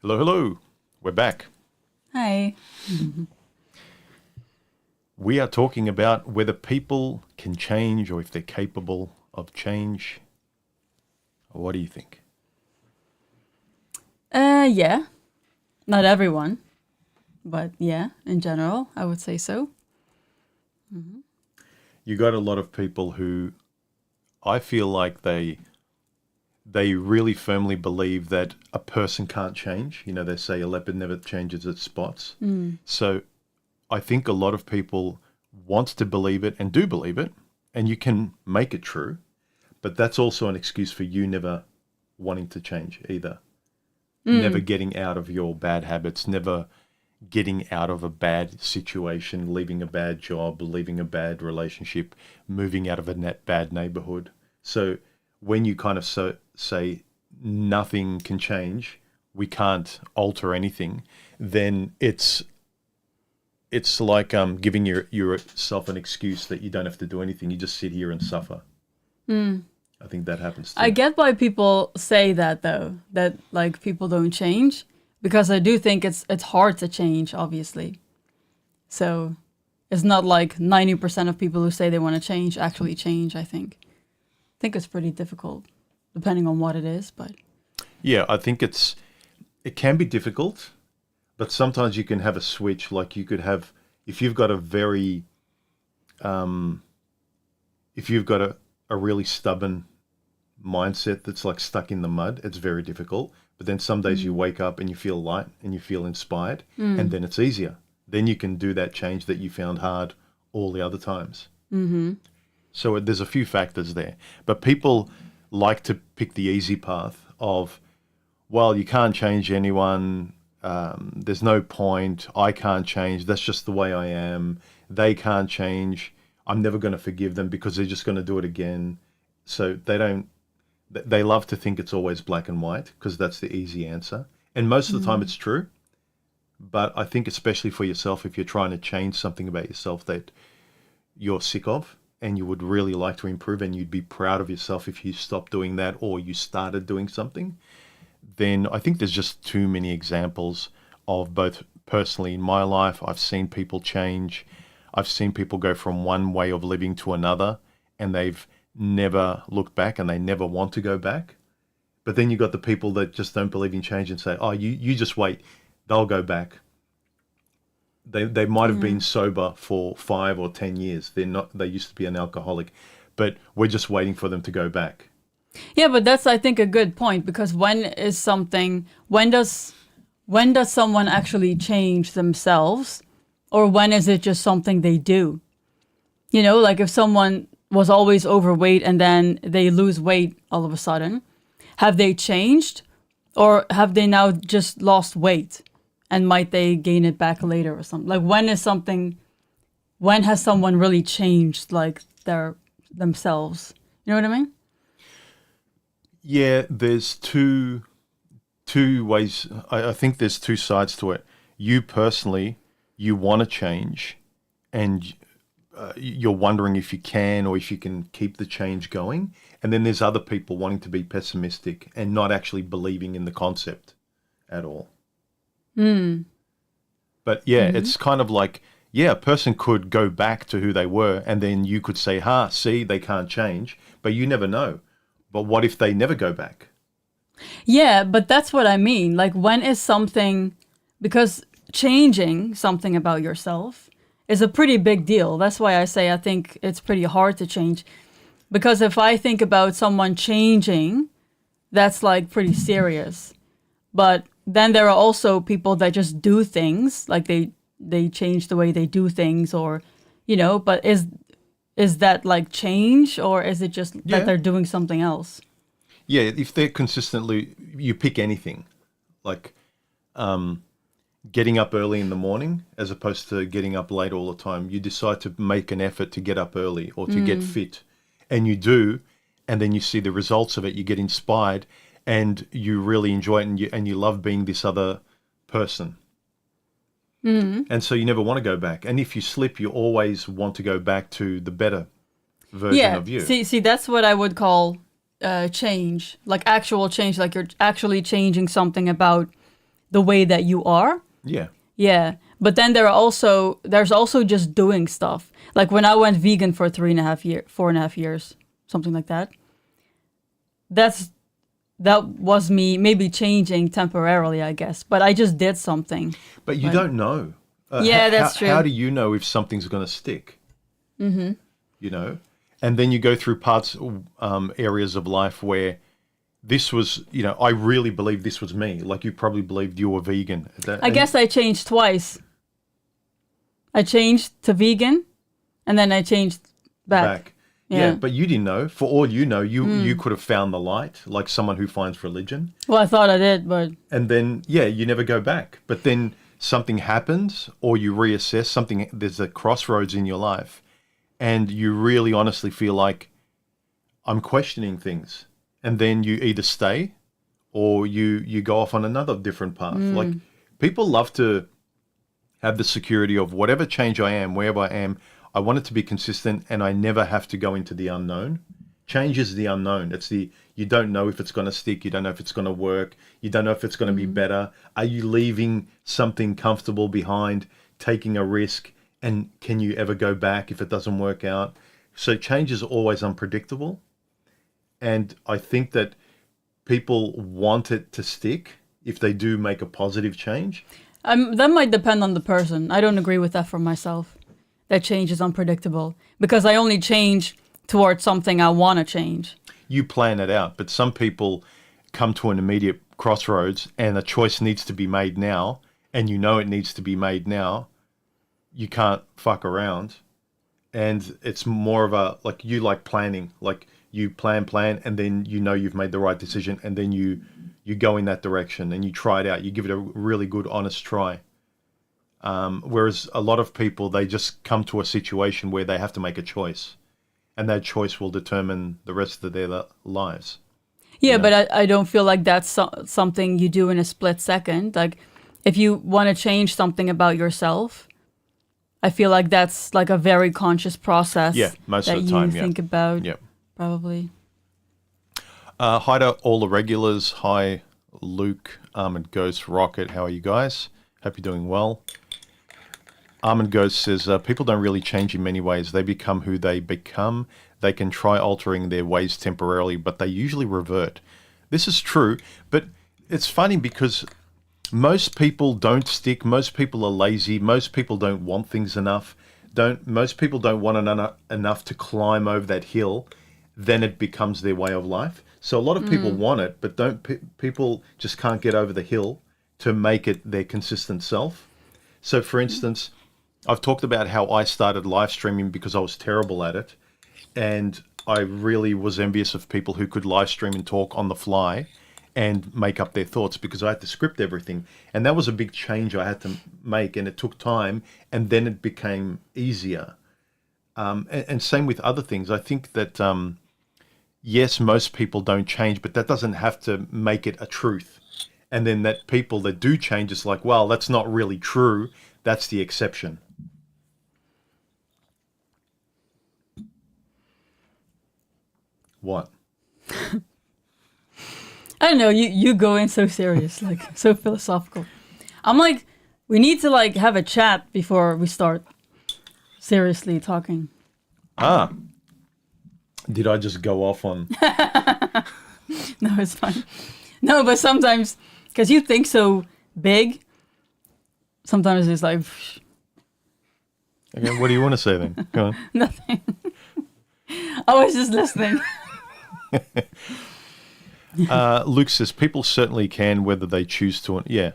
Hello, hello. We're back. Hi. We are talking about whether people can change or if they're capable of change. What do you think? Yeah. Not everyone, but yeah, in general, I would say so. You got a lot of people who I feel like they really firmly believe that a person can't change. You know, they say a leopard never changes its spots. So I think a lot of people want to believe it and do believe it, and you can make it true, but that's also an excuse for you never wanting to change either. Never getting out of your bad habits, never getting out of a bad situation, leaving a bad job, leaving a bad relationship, moving out of a bad neighborhood. So when you kind of say nothing can change, we can't alter anything, then it's like giving yourself an excuse that you don't have to do anything. You just sit here and suffer. I think that happens too. I get why people say that though, that like people don't change, because I do think it's hard to change, obviously. So it's not like 90% of people who say they want to change actually change, I think. I think it's pretty difficult, depending on what it is, but Yeah, I think it can be difficult, but sometimes you can have a switch. Like you could have, if you've got a very, if you've got a really stubborn mindset that's like stuck in the mud, it's very difficult. But then some days you wake up and you feel light and you feel inspired, and then it's easier. Then you can do that change that you found hard all the other times. So there's a few factors there. But people like to pick the easy path of, well, you can't change anyone. There's no point. I can't change. That's just the way I am. They can't change. I'm never going to forgive them because they're just going to do it again. So they love to think it's always black and white because that's the easy answer. And most of the time it's true. But I think especially for yourself, if you're trying to change something about yourself that you're sick of and you would really like to improve and you'd be proud of yourself if you stopped doing that or you started doing something, then I think there's just too many examples of both personally in my life. I've seen people change. I've seen people go from one way of living to another and they've never looked back and they never want to go back. But then you got the people that just don't believe in change and say, oh, you just wait, they'll go back. They might have been sober for 5 or 10 years. They used to be an alcoholic, but we're just waiting for them to go back. yeah, but that's, I think, a good point, because when does someone actually change themselves, or when is it just something they do? You know, like if someone was always overweight and then they lose weight all of a sudden, have they changed, or have they now just lost weight and might they gain it back later or something? Like when has someone really changed like themselves? You know what I mean? Yeah, there's two ways. I think there's two sides to it. You personally, you want to change, and you're wondering if you can or if you can keep the change going. And then there's other people wanting to be pessimistic and not actually believing in the concept at all. But yeah, it's kind of like, yeah, a person could go back to who they were and then you could say, see, they can't change, but you never know. But what if they never go back? Yeah, but that's what I mean. Like when is something, because changing something about yourself is a pretty big deal. That's why I say I think it's pretty hard to change. Because if I think about someone changing, that's like pretty serious. But then there are also people that just do things, like they change the way they do things, or, you know, but is that like change, or is it just that they're doing something else? Yeah, if they're consistently, you pick anything, like getting up early in the morning as opposed to getting up late all the time. You decide to make an effort to get up early or to get fit, and you do, and then you see the results of it. You get inspired, and you really enjoy it, and you love being this other person. And so you never want to go back. And if you slip, you always want to go back to the better version of you. See, that's what I would call change, like actual change, like you're actually changing something about the way that you are. Yeah. Yeah. But then there's also just doing stuff. Like when I went vegan for 4.5 years, something like that. That was me maybe changing temporarily, I guess. But I just did something. But you don't know. Yeah, that's true. How do you know if something's going to stick? Mm-hmm. You know? And then you go through areas of life where this was, I really believe this was me. Like you probably believed you were vegan. I guess I changed twice. I changed to vegan, and then I changed back. Yeah, but you didn't know. For all you know, you could have found the light, like someone who finds religion. Well, I thought I did, but... And then, you never go back. But then something happens, or you reassess there's a crossroads in your life, and you really honestly feel like, I'm questioning things. And then you either stay, or you go off on another different path. Like, people love to have the security of whatever change I am, wherever I am, I want it to be consistent, and I never have to go into the unknown. Change is the unknown. You don't know if it's going to stick. You don't know if it's going to work. You don't know if it's going to be better. Are you leaving something comfortable behind, taking a risk, and can you ever go back if it doesn't work out? So change is always unpredictable. And I think that people want it to stick if they do make a positive change. That might depend on the person. I don't agree with that for myself. That change is unpredictable because I only change towards something I want to change. You plan it out, but some people come to an immediate crossroads and a choice needs to be made now, and you know it needs to be made now. You can't fuck around. And it's more of a, like, you like planning. Like, you plan, and then you know you've made the right decision, and then you go in that direction and you try it out. You give it a really good, honest try. Whereas a lot of people, they just come to a situation where they have to make a choice, and that choice will determine the rest of their lives. Yeah, but I don't feel like that's something you do in a split second. Like, if you want to change something about yourself, I feel like that's like a very conscious process. Yeah, most of the time, that you think about. Yep. Probably. Hi to all the regulars. Hi, Luke, Armored Ghost, Rocket. How are you guys? Hope you're doing well. Armored Ghost says, people don't really change in many ways. They become who they become. They can try altering their ways temporarily, but they usually revert. This is true, but it's funny because most people don't stick. Most people are lazy. Most people don't want things enough. Most people don't want enough to climb over that hill. Then it becomes their way of life. So a lot of people want it, but people just can't get over the hill to make it their consistent self. So for instance, I've talked about how I started live streaming because I was terrible at it. And I really was envious of people who could live stream and talk on the fly and make up their thoughts, because I had to script everything. And that was a big change I had to make, and it took time, and then it became easier. And same with other things. I think that, yes, most people don't change, but that doesn't have to make it a truth. And then that people that do change, it's like, well, that's not really true. That's the exception. What? I don't know. You go in so serious, like so philosophical. I'm like, we need to like have a chat before we start seriously talking. Did I just go off on? No, it's fine. No, but sometimes, because you think so big, sometimes it's like... Okay, what do you want to say then? Go on. Nothing. I was just listening. Luke says, people certainly can, whether they choose to. Yeah.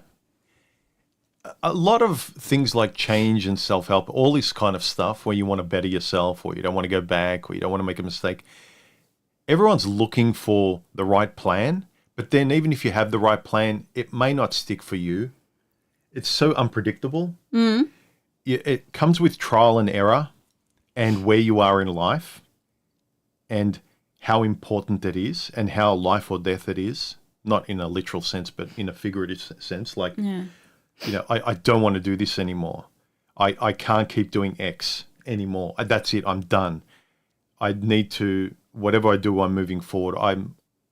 A lot of things like change and self-help, all this kind of stuff where you want to better yourself, or you don't want to go back, or you don't want to make a mistake. Everyone's looking for the right plan, but then even if you have the right plan, it may not stick for you. It's so unpredictable. It comes with trial and error and where you are in life and how important it is and how life or death it is. Not in a literal sense, but in a figurative sense. Like, I don't want to do this anymore. I can't keep doing X anymore. That's it. I'm done. I need to, whatever I do, I'm moving forward.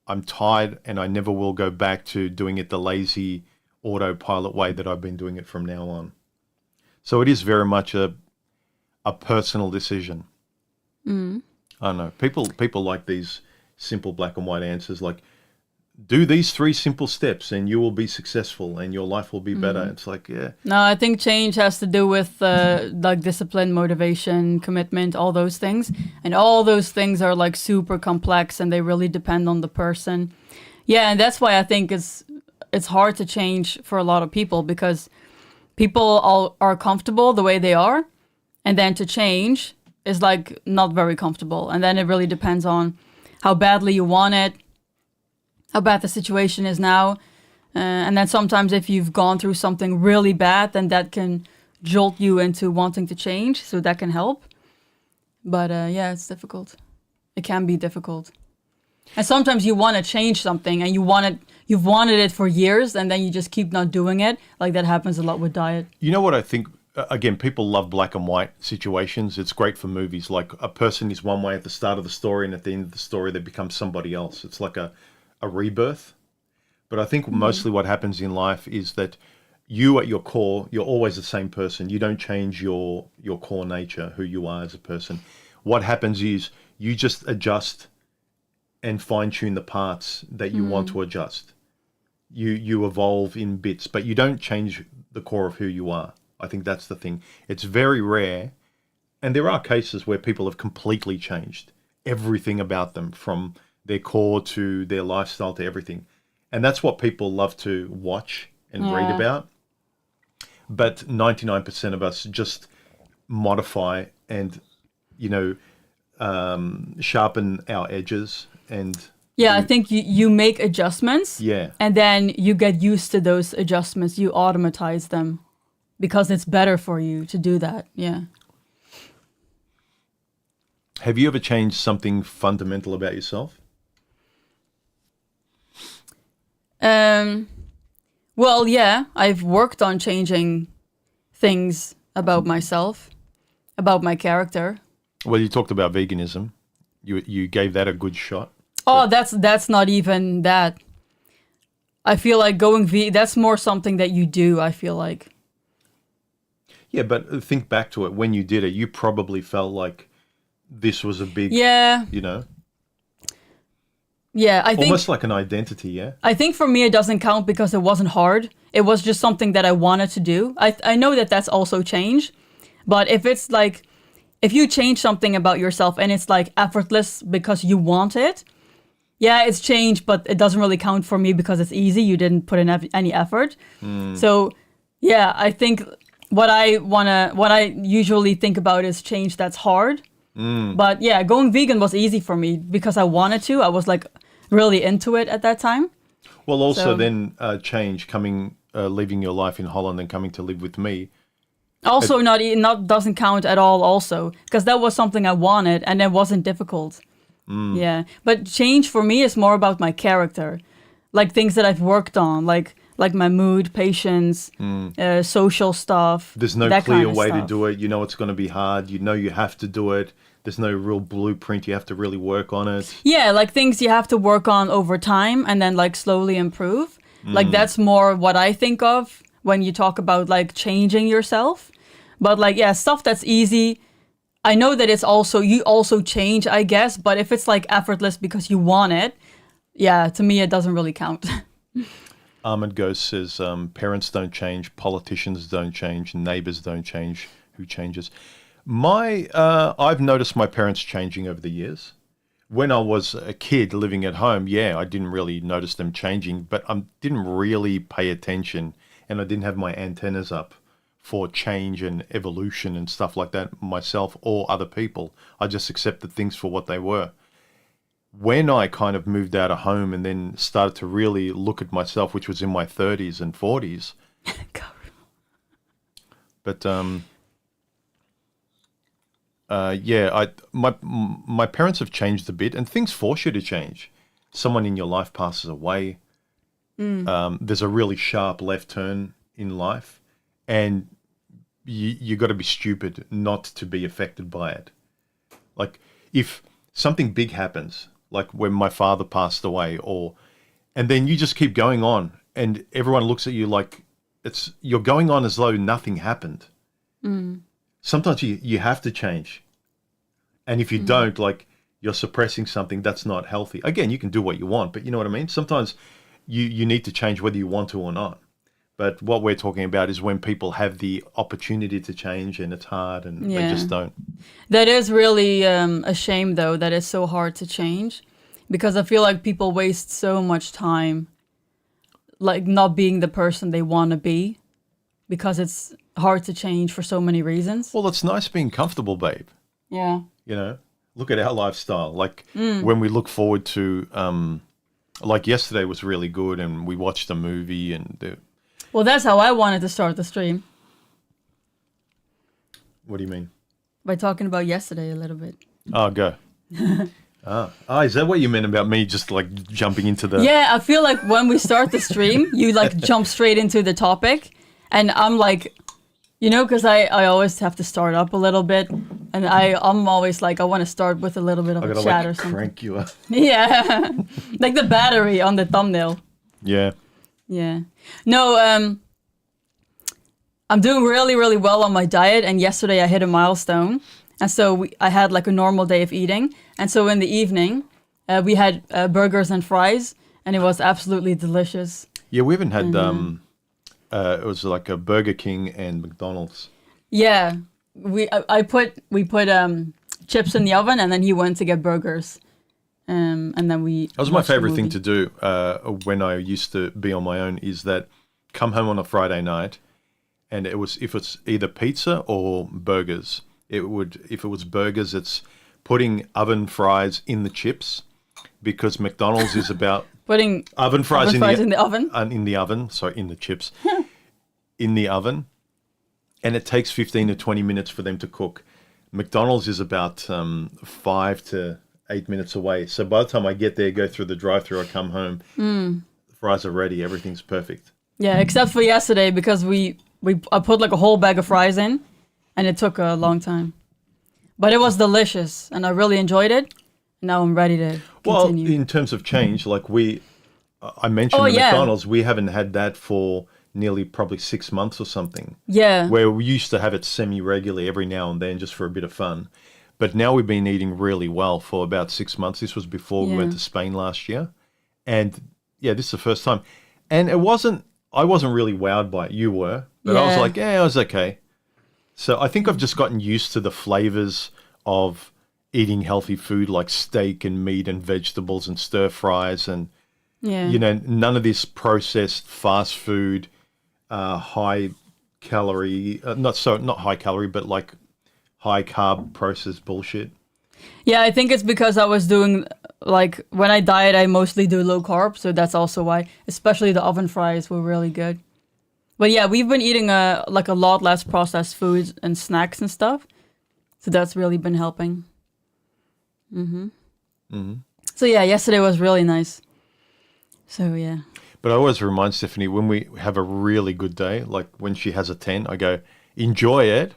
I'm tired, and I never will go back to doing it the lazy autopilot way that I've been doing it from now on. So it is very much a personal decision. I don't know. People like these simple black and white answers, like, do these 3 simple steps and you will be successful and your life will be better. It's like, yeah. No, I think change has to do with like discipline, motivation, commitment, all those things. And all those things are like super complex and they really depend on the person. Yeah, and that's why I think it's hard to change for a lot of people, because people all are comfortable the way they are. And then to change is like not very comfortable. And then it really depends on how badly you want it, how bad the situation is now. And then sometimes if you've gone through something really bad, then that can jolt you into wanting to change. So that can help. But yeah, it's difficult. It can be difficult. And sometimes you want to change something and you've wanted it for years and then you just keep not doing it. Like that happens a lot with diet. You know what I think? Again, people love black and white situations. It's great for movies. Like a person is one way at the start of the story and at the end of the story, they become somebody else. It's like a rebirth. But I think mostly what happens in life is that you at your core, you're always the same person. You don't change your core nature, who you are as a person. What happens is you just adjust and fine tune the parts that you want to adjust. You evolve in bits, but you don't change the core of who you are. I think that's the thing. It's very rare. And there are cases where people have completely changed everything about them, from their core to their lifestyle to everything. And that's what people love to watch and read about. But 99% of us just modify and, sharpen our edges. And I think you make adjustments. Yeah. And then you get used to those adjustments. You automatize them because it's better for you to do that. Yeah. Have you ever changed something fundamental about yourself? Well, yeah, I've worked on changing things about myself, about my character. Well, you talked about veganism. You gave that a good shot. Oh, that's not even that. I feel like going vegan, that's more something that you do, I feel like. Yeah, but think back to it. When you did it, you probably felt like this was a big, Yeah, I think almost like an identity, yeah? I think for me it doesn't count because it wasn't hard. It was just something that I wanted to do. I know that that's also change, but if it's like, if you change something about yourself and it's like effortless because you want it, yeah, it's change, but it doesn't really count for me because it's easy. You didn't put in any effort. So yeah, I think what I usually think about is change that's hard. But yeah, going vegan was easy for me because I wanted to. I was like really into it at that time. Well, also then change, leaving your life in Holland and coming to live with me. Also, not doesn't count at all. Also, because that was something I wanted and it wasn't difficult. Yeah, but change for me is more about my character, like things that I've worked on, like my mood, patience, social stuff. There's no that clear kind of way to stuff. do it. You know it's going to be hard. You know you have to do it. There's no real blueprint. You have to really work on it. Yeah, like things you have to work on over time and then like slowly improve. Like that's more what I think of when you talk about like changing yourself. But like, yeah, stuff that's easy. I know that you also change, I guess, but if it's like effortless because you want it, yeah, to me, it doesn't really count. Ahmed Ghost says, parents don't change, politicians don't change, neighbors don't change. Who changes? I've noticed my parents changing over the years. When I was a kid living at home, yeah, I didn't really notice them changing, but I didn't really pay attention and I didn't have my antennas up for change and evolution and stuff like that myself or other people. I just accepted things for what they were. When I kind of moved out of home and then started to really look at myself, which was in my 30s and 40s. But my parents have changed a bit, and things force you to change. Someone in your life passes away. There's a really sharp left turn in life, and you got to be stupid not to be affected by it. Like if something big happens, like when my father passed away, and then you just keep going on, and everyone looks at you like you're going on as though nothing happened. Sometimes you have to change. And if you don't, like, you're suppressing something that's not healthy. Again, you can do what you want, but you know what I mean? Sometimes you need to change whether you want to or not. But what we're talking about is when people have the opportunity to change and it's hard and they just don't. That is really a shame, though, that it's so hard to change, because I feel like people waste so much time, like, not being the person they want to be, because it's hard to change for so many reasons. Well, it's nice being comfortable, babe. Yeah. You know, look at our lifestyle. Like when we look forward to, like yesterday was really good and we watched a movie and... Well, that's how I wanted to start the stream. What do you mean? By talking about yesterday a little bit. Oh, go. Is that what you meant about me just like jumping into the... Yeah, I feel like when we start the stream, you like jump straight into the topic. And I'm like, you know, because I always have to start up a little bit. And I'm always like, I want to start with a little bit of a chat or something. Crank you up. Yeah, like the battery on the thumbnail. Yeah. Yeah. No, I'm doing really, really well on my diet. And yesterday I hit a milestone. And so I had like a normal day of eating. And so in the evening, we had burgers and fries. And it was absolutely delicious. Yeah, we haven't had, it was like a Burger King and McDonald's. Yeah. We put chips in the oven and then he went to get burgers. And then that was my favorite thing to do when I used to be on my own, is that come home on a Friday night, and if it's either pizza or burgers. If it was burgers, it's putting oven fries in the chips, because McDonald's is about putting oven fries in the oven. In the chips, in the oven, and it takes 15 to 20 minutes for them to cook. McDonald's is about 5 to 8 minutes away. So by the time I get there, go through the drive-thru, I come home, the fries are ready, everything's perfect. Yeah, except for yesterday, because I put like a whole bag of fries in, and it took a long time. But it was delicious, and I really enjoyed it. Now I'm ready to continue. Well, in terms of change, like I mentioned McDonald's, we haven't had that for nearly probably 6 months or something. Yeah. Where we used to have it semi-regularly every now and then just for a bit of fun. But now we've been eating really well for about 6 months. This was before we went to Spain last year. And yeah, this is the first time. And I wasn't really wowed by it. You were. But I was like, yeah, it was okay. So I think I've just gotten used to the flavors of eating healthy food, like steak and meat and vegetables and stir fries and, you know, none of this processed fast food, high calorie, not high calorie, but like high carb processed bullshit. Yeah, I think it's because I was doing, like, when I diet, I mostly do low carb. So that's also why, especially the oven fries were really good. But yeah, we've been eating a lot less processed foods and snacks and stuff. So that's really been helping. So yeah, yesterday was really nice. So yeah. But I always remind Stephanie, when we have a really good day, like when she has a 10, I go, enjoy it.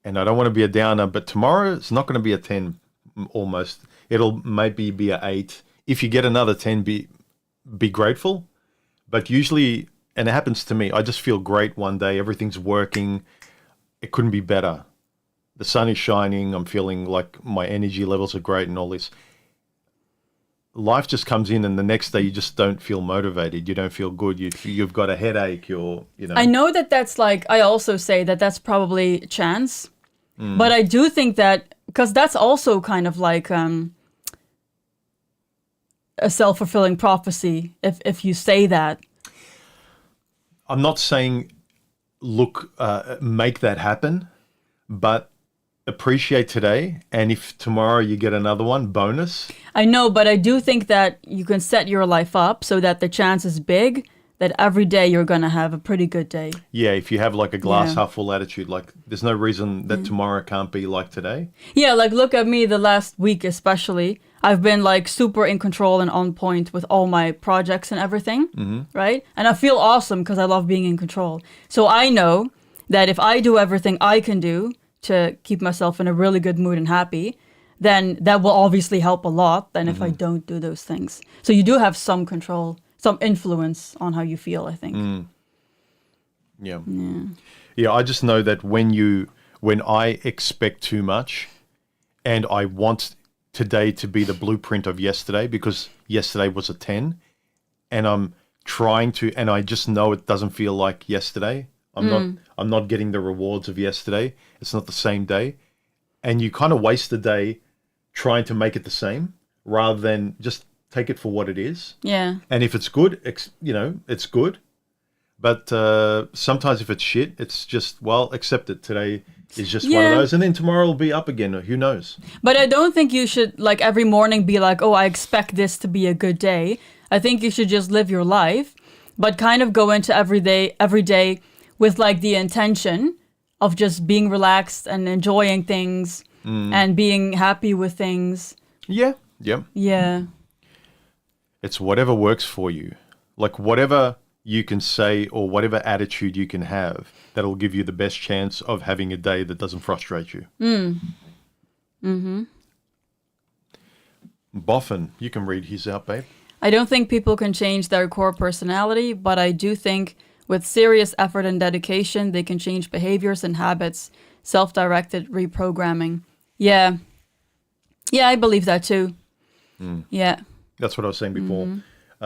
And I don't want to be a downer, but tomorrow it's not going to be a 10 almost. It'll maybe be a 8. If you get another 10, be grateful. But usually, and it happens to me, I just feel great one day. Everything's working. It couldn't be better. The sun is shining. I'm feeling like my energy levels are great and all this. Life just comes in, and the next day you just don't feel motivated. You don't feel good. You've got a headache. I know that's like, I also say that's probably chance. But I do think that, because that's also kind of like a self-fulfilling prophecy, if you say that. I'm not saying, make that happen, but appreciate today. And if tomorrow you get another one, bonus. I know, but I do think that you can set your life up so that the chance is big that every day you're going to have a pretty good day. Yeah, if you have like a glass half full attitude, like there's no reason that tomorrow can't be like today. Yeah, like look at me the last week especially. I've been like super in control and on point with all my projects and everything, right? And I feel awesome because I love being in control. So I know that if I do everything I can do to keep myself in a really good mood and happy, then that will obviously help a lot than if I don't do those things. So you do have some control. some influence on how you feel, I think. Yeah. Yeah, I just know that when I expect too much and I want today to be the blueprint of yesterday because yesterday was a 10 and I'm trying to, and I just know it doesn't feel like yesterday. I'm not getting the rewards of yesterday. It's not the same day. And you kind of waste the day trying to make it the same rather than just take it for what it is. Yeah. And if it's good, it's good. But sometimes if it's shit, it's just, well, accept it. Today is just one of those. And then tomorrow will be up again. Or who knows? But I don't think you should, like, every morning be like, oh, I expect this to be a good day. I think you should just live your life, but kind of go into every day with, like, the intention of just being relaxed and enjoying things and being happy with things. Yeah. Yeah. Yeah. It's whatever works for you. Like, whatever you can say or whatever attitude you can have that'll give you the best chance of having a day that doesn't frustrate you. Boffin, you can read his out, babe. I don't think people can change their core personality, but I do think with serious effort and dedication, they can change behaviors and habits, self-directed reprogramming. Yeah. Yeah, I believe that too. Yeah. That's what I was saying before.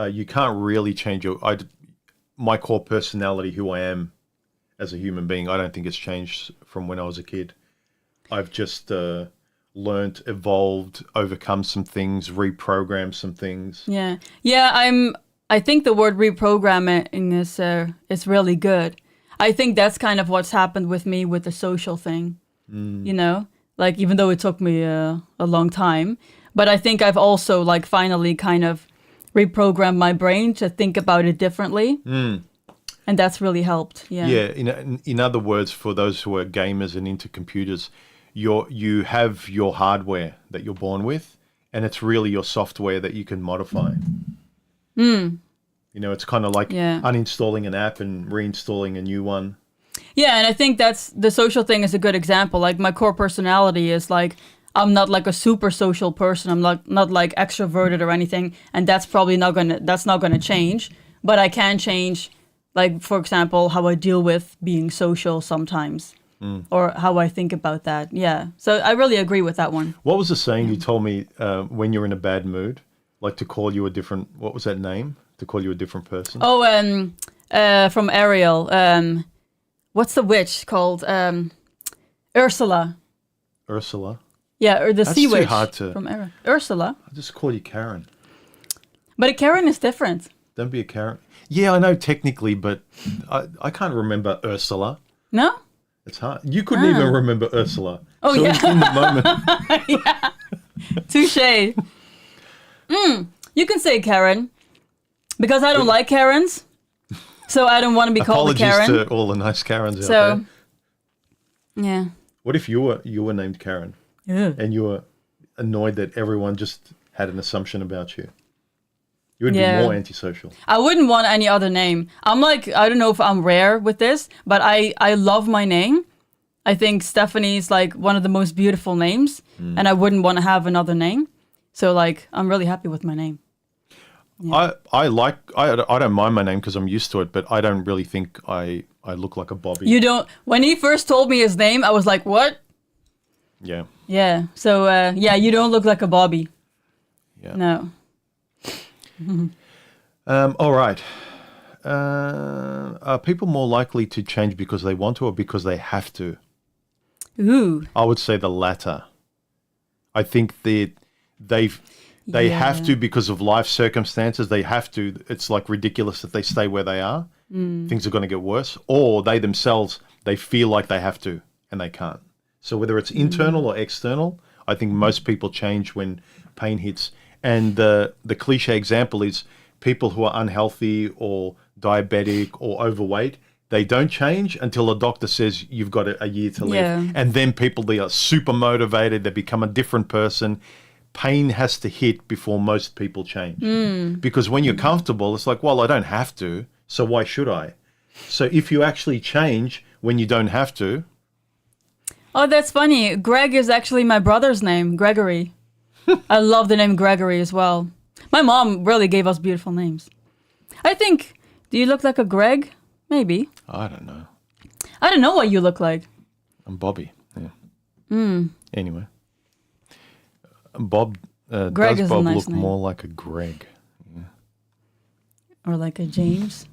You can't really change my core personality, who I am as a human being. I don't think it's changed from when I was a kid. I've just learned, evolved, overcome some things, reprogrammed some things. Yeah. Yeah, I think the word reprogramming is really good. I think that's kind of what's happened with me with the social thing. You know? Like, even though it took me a long time. But I think I've also, like, finally kind of reprogrammed my brain to think about it differently. And that's really helped. Yeah. Yeah. In other words, for those who are gamers and into computers, you have your hardware that you're born with, and it's really your software that you can modify. You know, it's kind of like uninstalling an app and reinstalling a new one. Yeah, and I think that's the social thing is a good example. Like, my core personality is like, I'm not like a super social person. I'm not like extroverted or anything, and that's probably not gonna change. But I can change, like, for example, how I deal with being social sometimes, or how I think about that. Yeah, so I really agree with that one. What was the saying you told me when you're in a bad mood, like to call you a different? What was that name? To call you a different person? Oh, from Ariel. What's the witch called? Ursula. Ursula. Yeah, or the That's sea too witch hard to... from Ariel. Ursula. I'll just call you Karen. But a Karen is different. Don't be a Karen. Yeah, I know technically, but I can't remember Ursula. No? It's hard. You couldn't even remember Ursula. Oh, so yeah. in the moment. Yeah. Touche. You can say Karen. Because I don't like Karens. So I don't want to be called a Karen. Apologies to all the nice Karens out there. Yeah. What if you were named Karen? Yeah. And you were annoyed that everyone just had an assumption about you? You would be more antisocial. I wouldn't want any other name. I'm like, I don't know if I'm rare with this, but I love my name. I think Stephanie's like one of the most beautiful names, and I wouldn't want to have another name. So like, I'm really happy with my name. Yeah. I don't mind my name because I'm used to it, but I don't really think I look like a Bobby. You don't. When he first told me his name, I was like, what? Yeah. Yeah. So you don't look like a Bobby. Yeah. No. All right. Are people more likely to change because they want to or because they have to? Ooh. I would say the latter. I think that they have to because of life circumstances. They have to. It's like ridiculous that they stay where they are. Things are going to get worse. Or they themselves, they feel like they have to and they can't. So whether it's internal or external, I think most people change when pain hits. And the cliche example is people who are unhealthy or diabetic or overweight, they don't change until a doctor says you've got a year to live. Yeah. And then they are super motivated. They become a different person. Pain has to hit before most people change. Because when you're comfortable, it's like, well, I don't have to, so why should I? So if you actually change when you don't have to. Oh, that's funny. Greg is actually my brother's name, Gregory. I love the name Gregory as well. My mom really gave us beautiful names. I think, do you look like a Greg? Maybe. I don't know. I don't know what you look like. I'm Bobby. Yeah. Anyway. Bob Greg does is a Bob nice look name. more like a Greg? Or like a James.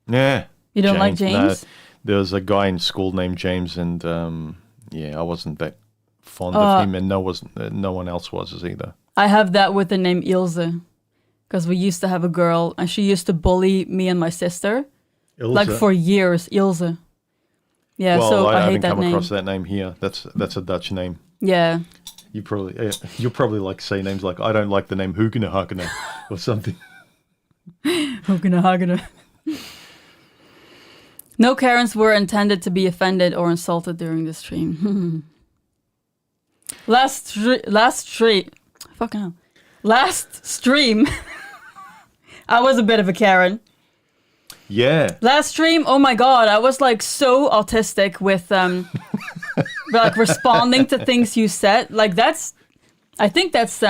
Yeah. You don't like James? No, there was a guy in school named James, and I wasn't that fond of him, and no one else was either. I have that with the name Ilse. Because we used to have a girl, and she used to bully me and my sister. Ilse? Like for years, Ilse. Yeah, well, so I haven't hate that come name. across that name here. That's a Dutch name. Yeah. You'll probably like say names like, I don't like the name Hugena Hagena or something. Hagena. No Karens were intended to be offended or insulted during the stream. Last stream, I was a bit of a Karen. Yeah. Last stream, oh my god, I was like so autistic with like responding to things you said. Like I think that's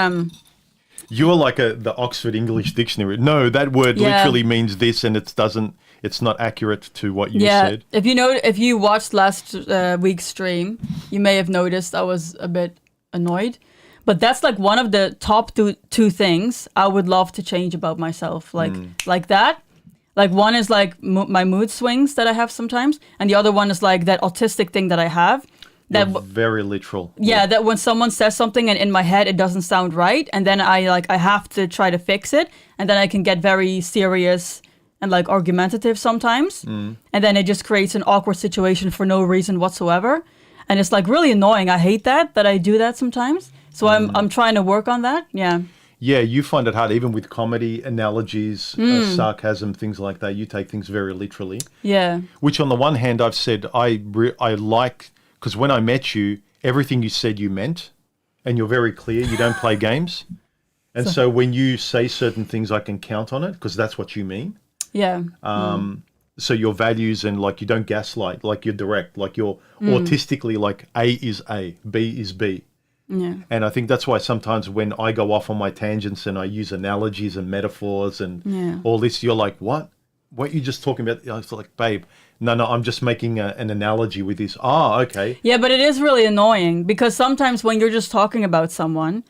You're like the Oxford English Dictionary. No, that word literally means this, and it's not accurate to what you said. If you watched last week's stream, you may have noticed I was a bit annoyed. But that's like one of the top two things I would love to change about myself. Like that. Like one is like my mood swings that I have sometimes, and the other one is like that autistic thing that I have. You're very literal. Yeah, that when someone says something and in my head it doesn't sound right, and then I have to try to fix it, and then I can get very serious and like argumentative sometimes, and then it just creates an awkward situation for no reason whatsoever, and it's like really annoying. I hate that I do that sometimes. So I'm trying to work on that. Yeah. Yeah, you find it hard, even with comedy, analogies, sarcasm, things like that. You take things very literally. Yeah. Which, on the one hand, I've said I like, because when I met you, everything you said you meant, and you're very clear. You don't play games, and so when you say certain things, I can count on it because that's what you mean. Yeah. So your values and like you don't gaslight, like you're direct, like you're autistically like A is A, B is B. Yeah. And I think that's why sometimes when I go off on my tangents and I use analogies and metaphors and all this, you're like, what? What are you just talking about? I was like, babe, no, I'm just making an analogy with this. Oh, okay. Yeah, but it is really annoying because sometimes when you're just talking about something,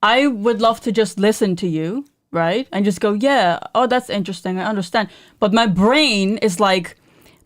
I would love to just listen to you, right? And just go, yeah, oh, that's interesting. I understand. But my brain is like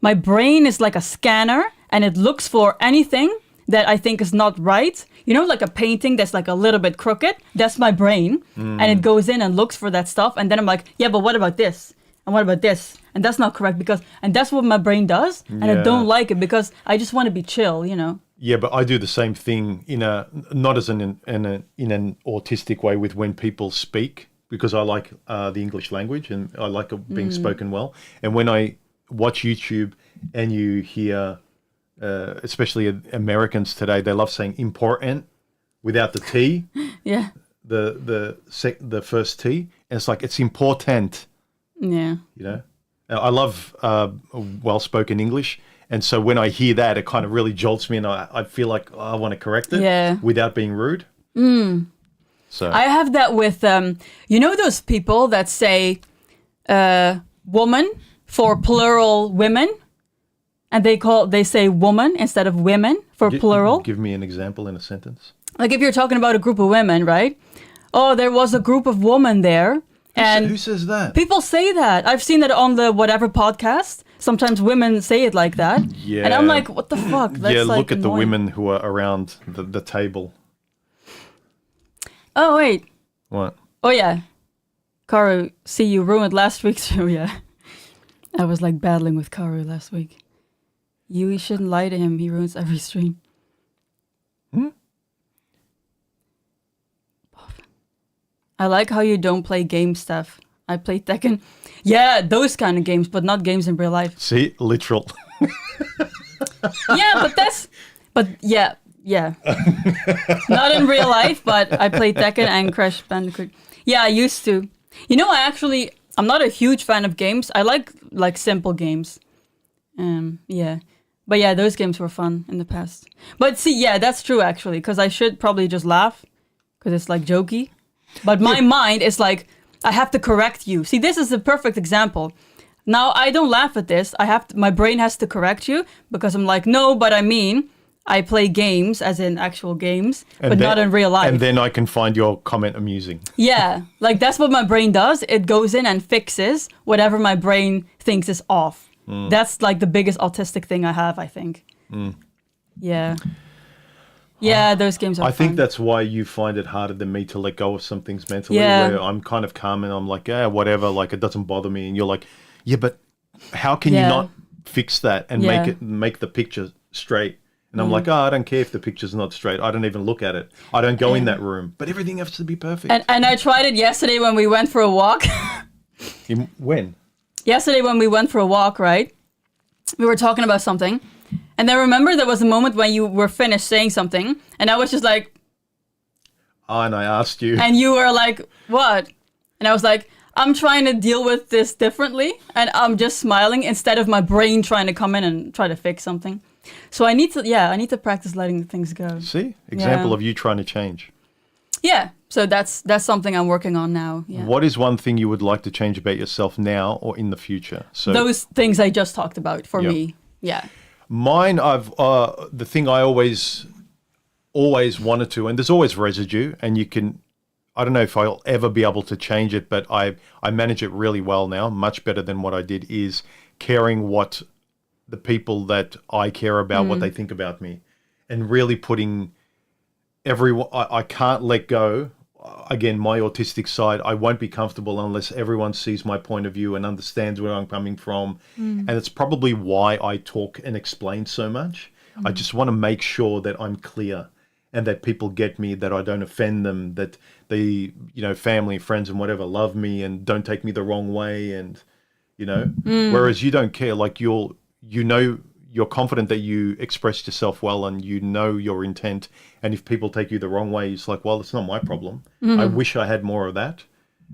a scanner, and it looks for anything that I think is not right. You know, like a painting that's like a little bit crooked. That's my brain. And it goes in and looks for that stuff. And then I'm like, yeah, but what about this? And what about this? And that's not correct and that's what my brain does. And I don't like it because I just want to be chill, you know? Yeah, but I do the same thing not as in an autistic way with when people speak, because I like the English language and I like it being spoken well. And when I watch YouTube and you hear, especially Americans today, they love saying important without the T. Yeah. The first T. And it's like, it's important. Yeah. You know? I love well-spoken English. And so when I hear that, it kind of really jolts me and I feel like I want to correct it without being rude. So I have that with, those people that say woman for plural women, and they say woman instead of women for plural. Give me an example in a sentence. Like if you're talking about a group of women, right? Oh, there was a group of women there. And who says that? People say that. I've seen it on the whatever podcast. Sometimes women say it like that. Yeah. And I'm like, what the fuck? That's yeah, like look at annoying. the women who are around the table. Oh, wait. What? Oh, yeah. Karu, see, you ruined last week's show, yeah. I was like battling with Karu last week. You shouldn't lie to him. He ruins every stream. I like how you don't play game stuff. I play Tekken. Yeah, those kind of games, but not games in real life. See? Literal. Yeah, yeah. Not in real life, but I play Tekken and Crash Bandicoot. Yeah, I used to. You know, I'm not a huge fan of games. I like simple games. Yeah. But yeah, those games were fun in the past. But see, yeah, that's true actually, because I should probably just laugh, because it's like jokey. But my mind is like, I have to correct you. See, this is a perfect example. Now, I don't laugh at this. My brain has to correct you because I'm like, no, but I mean, I play games, as in actual games, but not in real life. And then I can find your comment amusing. Yeah, like that's what my brain does. It goes in and fixes whatever my brain thinks is off. That's like the biggest autistic thing I have, I think. Yeah. Yeah, those games are I think fun. that's why you find it harder than me to let go of some things mentally, Yeah. where I'm kind of calm and I'm like, yeah, whatever, like it doesn't bother me. And you're like, yeah, but how can you Yeah. not fix that and Yeah. make the picture straight? And I'm like, oh, I don't care if the picture's not straight. I don't even look at it. I don't go in that room. But everything has to be perfect. And I tried it yesterday when we went for a walk. When? Yesterday when we went for a walk, right? We were talking about something. And then remember there was a moment when you were finished saying something. And I was just like... And I asked you. And you were like, what? And I was like, I'm trying to deal with this differently. And I'm just smiling instead of my brain trying to come in and try to fix something. So I need to practice letting things go. See? Example Yeah. of you trying to change. Yeah. So that's something I'm working on now. Yeah. What is one thing you would like to change about yourself now or in the future? So Those things I just talked about for Yep. me. Yeah. Mine, the thing I always wanted to, and there's always residue, and you can, I don't know if I'll ever be able to change it, but I manage it really well now, much better than what I did, is caring what the people that I care about, what they think about me, and really putting everyone, I can't let go. Again, my autistic side, I won't be comfortable unless everyone sees my point of view and understands where I'm coming from. And it's probably why I talk and explain so much. I just want to make sure that I'm clear and that people get me, that I don't offend them, that they, family, friends and whatever love me and don't take me the wrong way. And, whereas you don't care, like you're confident that you expressed yourself well and you know your intent. And if people take you the wrong way, it's like, well, it's not my problem. I wish I had more of that.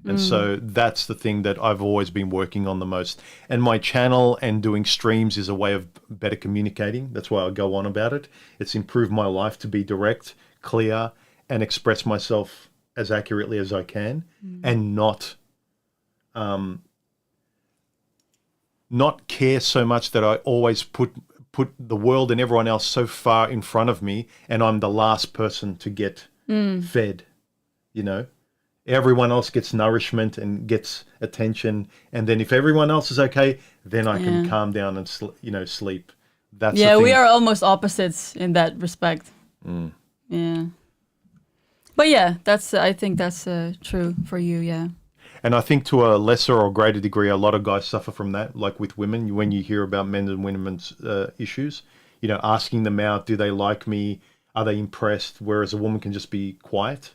And so that's the thing that I've always been working on the most. And my channel and doing streams is a way of better communicating. That's why I go on about it. It's improved my life to be direct, clear, and express myself as accurately as I can and not care so much that I always put the world and everyone else so far in front of me and I'm the last person to get fed, Everyone else gets nourishment and gets attention. And then if everyone else is okay, then I can calm down and, sleep. That's the thing. We are almost opposites in that respect. Yeah. But yeah, I think that's true for you, yeah. And I think to a lesser or greater degree, a lot of guys suffer from that. Like with women, when you hear about men and women's issues, asking them out, do they like me? Are they impressed? Whereas a woman can just be quiet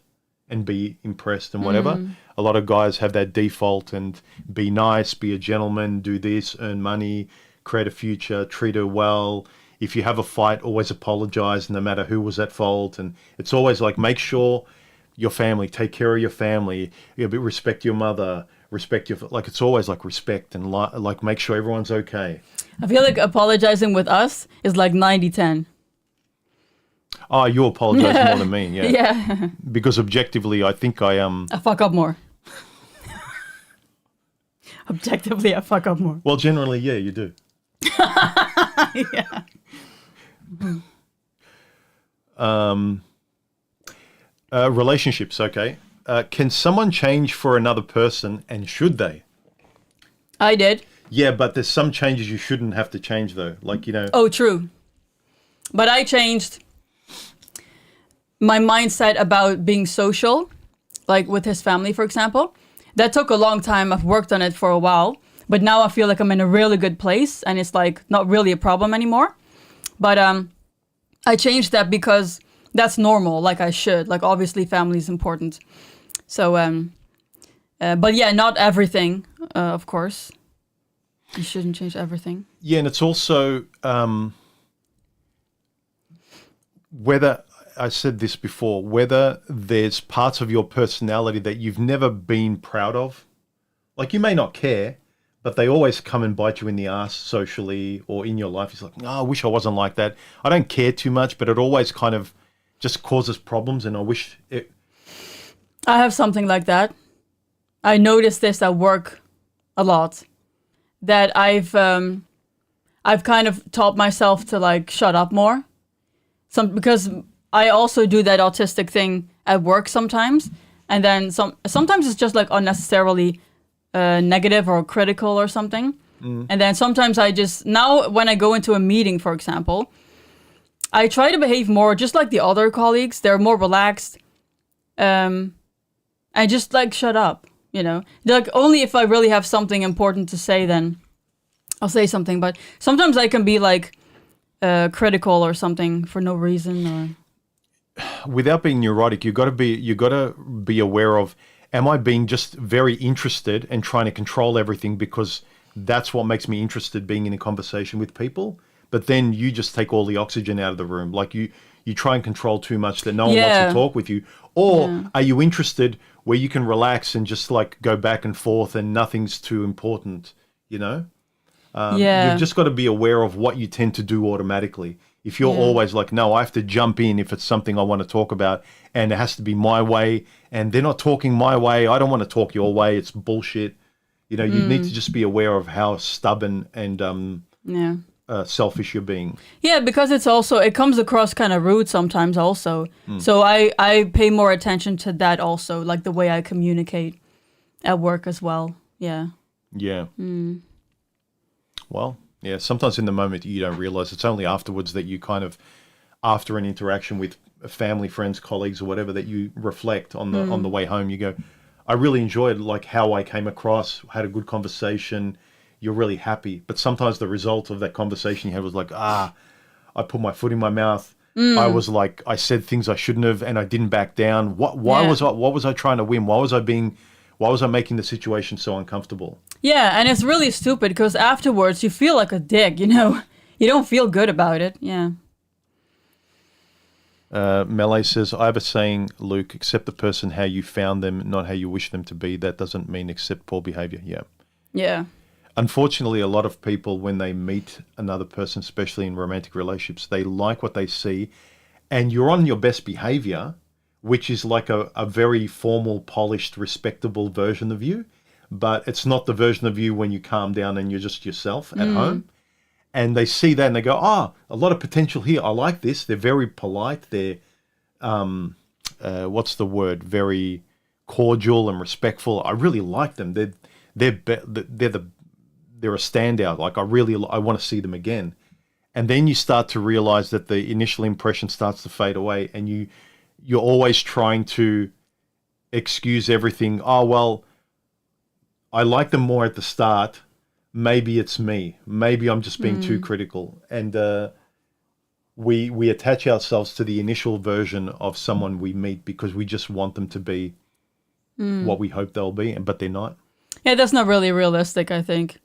and be impressed and whatever. A lot of guys have that default and be nice, be a gentleman, do this, earn money, create a future, treat her well. If you have a fight, always apologize no matter who was at fault. And it's always like, make sure your family, take care of your family, respect your mother, respect your, like it's always like respect and like make sure everyone's okay. I feel like apologizing with us is like 90-10. Oh, you apologize more than me, yeah. Yeah. Because objectively, I think I fuck up more. Objectively, I fuck up more. Well, generally, yeah, you do. Yeah. Relationships, okay. Can someone change for another person, and should they? I did. Yeah, but there's some changes you shouldn't have to change, though. Like, Oh, true. But I changed my mindset about being social, like with his family, for example. That took a long time. I've worked on it for a while. But now I feel like I'm in a really good place, and it's like not really a problem anymore. But I changed that because that's normal, like I should. Like, obviously, family is important. So, but yeah, not everything, of course. You shouldn't change everything. Yeah, and it's also whether, I said this before, whether there's parts of your personality that you've never been proud of. Like, you may not care, but they always come and bite you in the ass socially or in your life. It's like, oh, I wish I wasn't like that. I don't care too much, but it always kind of just causes problems, and I wish it... I have something like that. I notice this at work a lot, that I've kind of taught myself to like shut up more. Because I also do that autistic thing at work sometimes, and then sometimes it's just like unnecessarily negative or critical or something. And then sometimes now when I go into a meeting, for example, I try to behave more just like the other colleagues. They're more relaxed. And just like shut up, Like only if I really have something important to say, then I'll say something. But sometimes I can be like critical or something for no reason. Or without being neurotic, you got to be aware of, am I being just very interested and trying to control everything because that's what makes me interested, being in a conversation with people? But then you just take all the oxygen out of the room. Like you try and control too much that no one wants to talk with you. Or are you interested where you can relax and just like go back and forth and nothing's too important, You've just got to be aware of what you tend to do automatically. If you're always like, no, I have to jump in if it's something I want to talk about and it has to be my way and they're not talking my way, I don't want to talk your way, it's bullshit. You need to just be aware of how stubborn and selfish you're being. Yeah, because it comes across kind of rude sometimes also. So I pay more attention to that also, like the way I communicate at work as well. Yeah. Yeah. Well, yeah, sometimes in the moment you don't realize. It's only afterwards that you kind of, after an interaction with family, friends, colleagues or whatever, that you reflect on the way home. You go, I really enjoyed like how I came across, had a good conversation. You're really happy. But sometimes the result of that conversation you had was like, I put my foot in my mouth. I was like, I said things I shouldn't have and I didn't back down. What was I trying to win? Why was I making the situation so uncomfortable? Yeah, and it's really stupid because afterwards you feel like a dick, You don't feel good about it. Yeah. Melee says, I have a saying, Luke, accept the person how you found them, not how you wish them to be. That doesn't mean accept poor behavior. Yeah. Yeah. Unfortunately, a lot of people, when they meet another person, especially in romantic relationships, they like what they see and you're on your best behavior, which is like a very formal, polished, respectable version of you. But it's not the version of you when you calm down and you're just yourself at home. And they see that and they go, a lot of potential here. I like this. They're very polite. They're, what's the word? Very cordial and respectful. I really like them. They're a standout. Like I want to see them again. And then you start to realize that the initial impression starts to fade away and you're always trying to excuse everything. Oh, well, I like them more at the start. Maybe it's me. Maybe I'm just being too critical. And we attach ourselves to the initial version of someone we meet because we just want them to be what we hope they'll be, but they're not. Yeah, that's not really realistic, I think.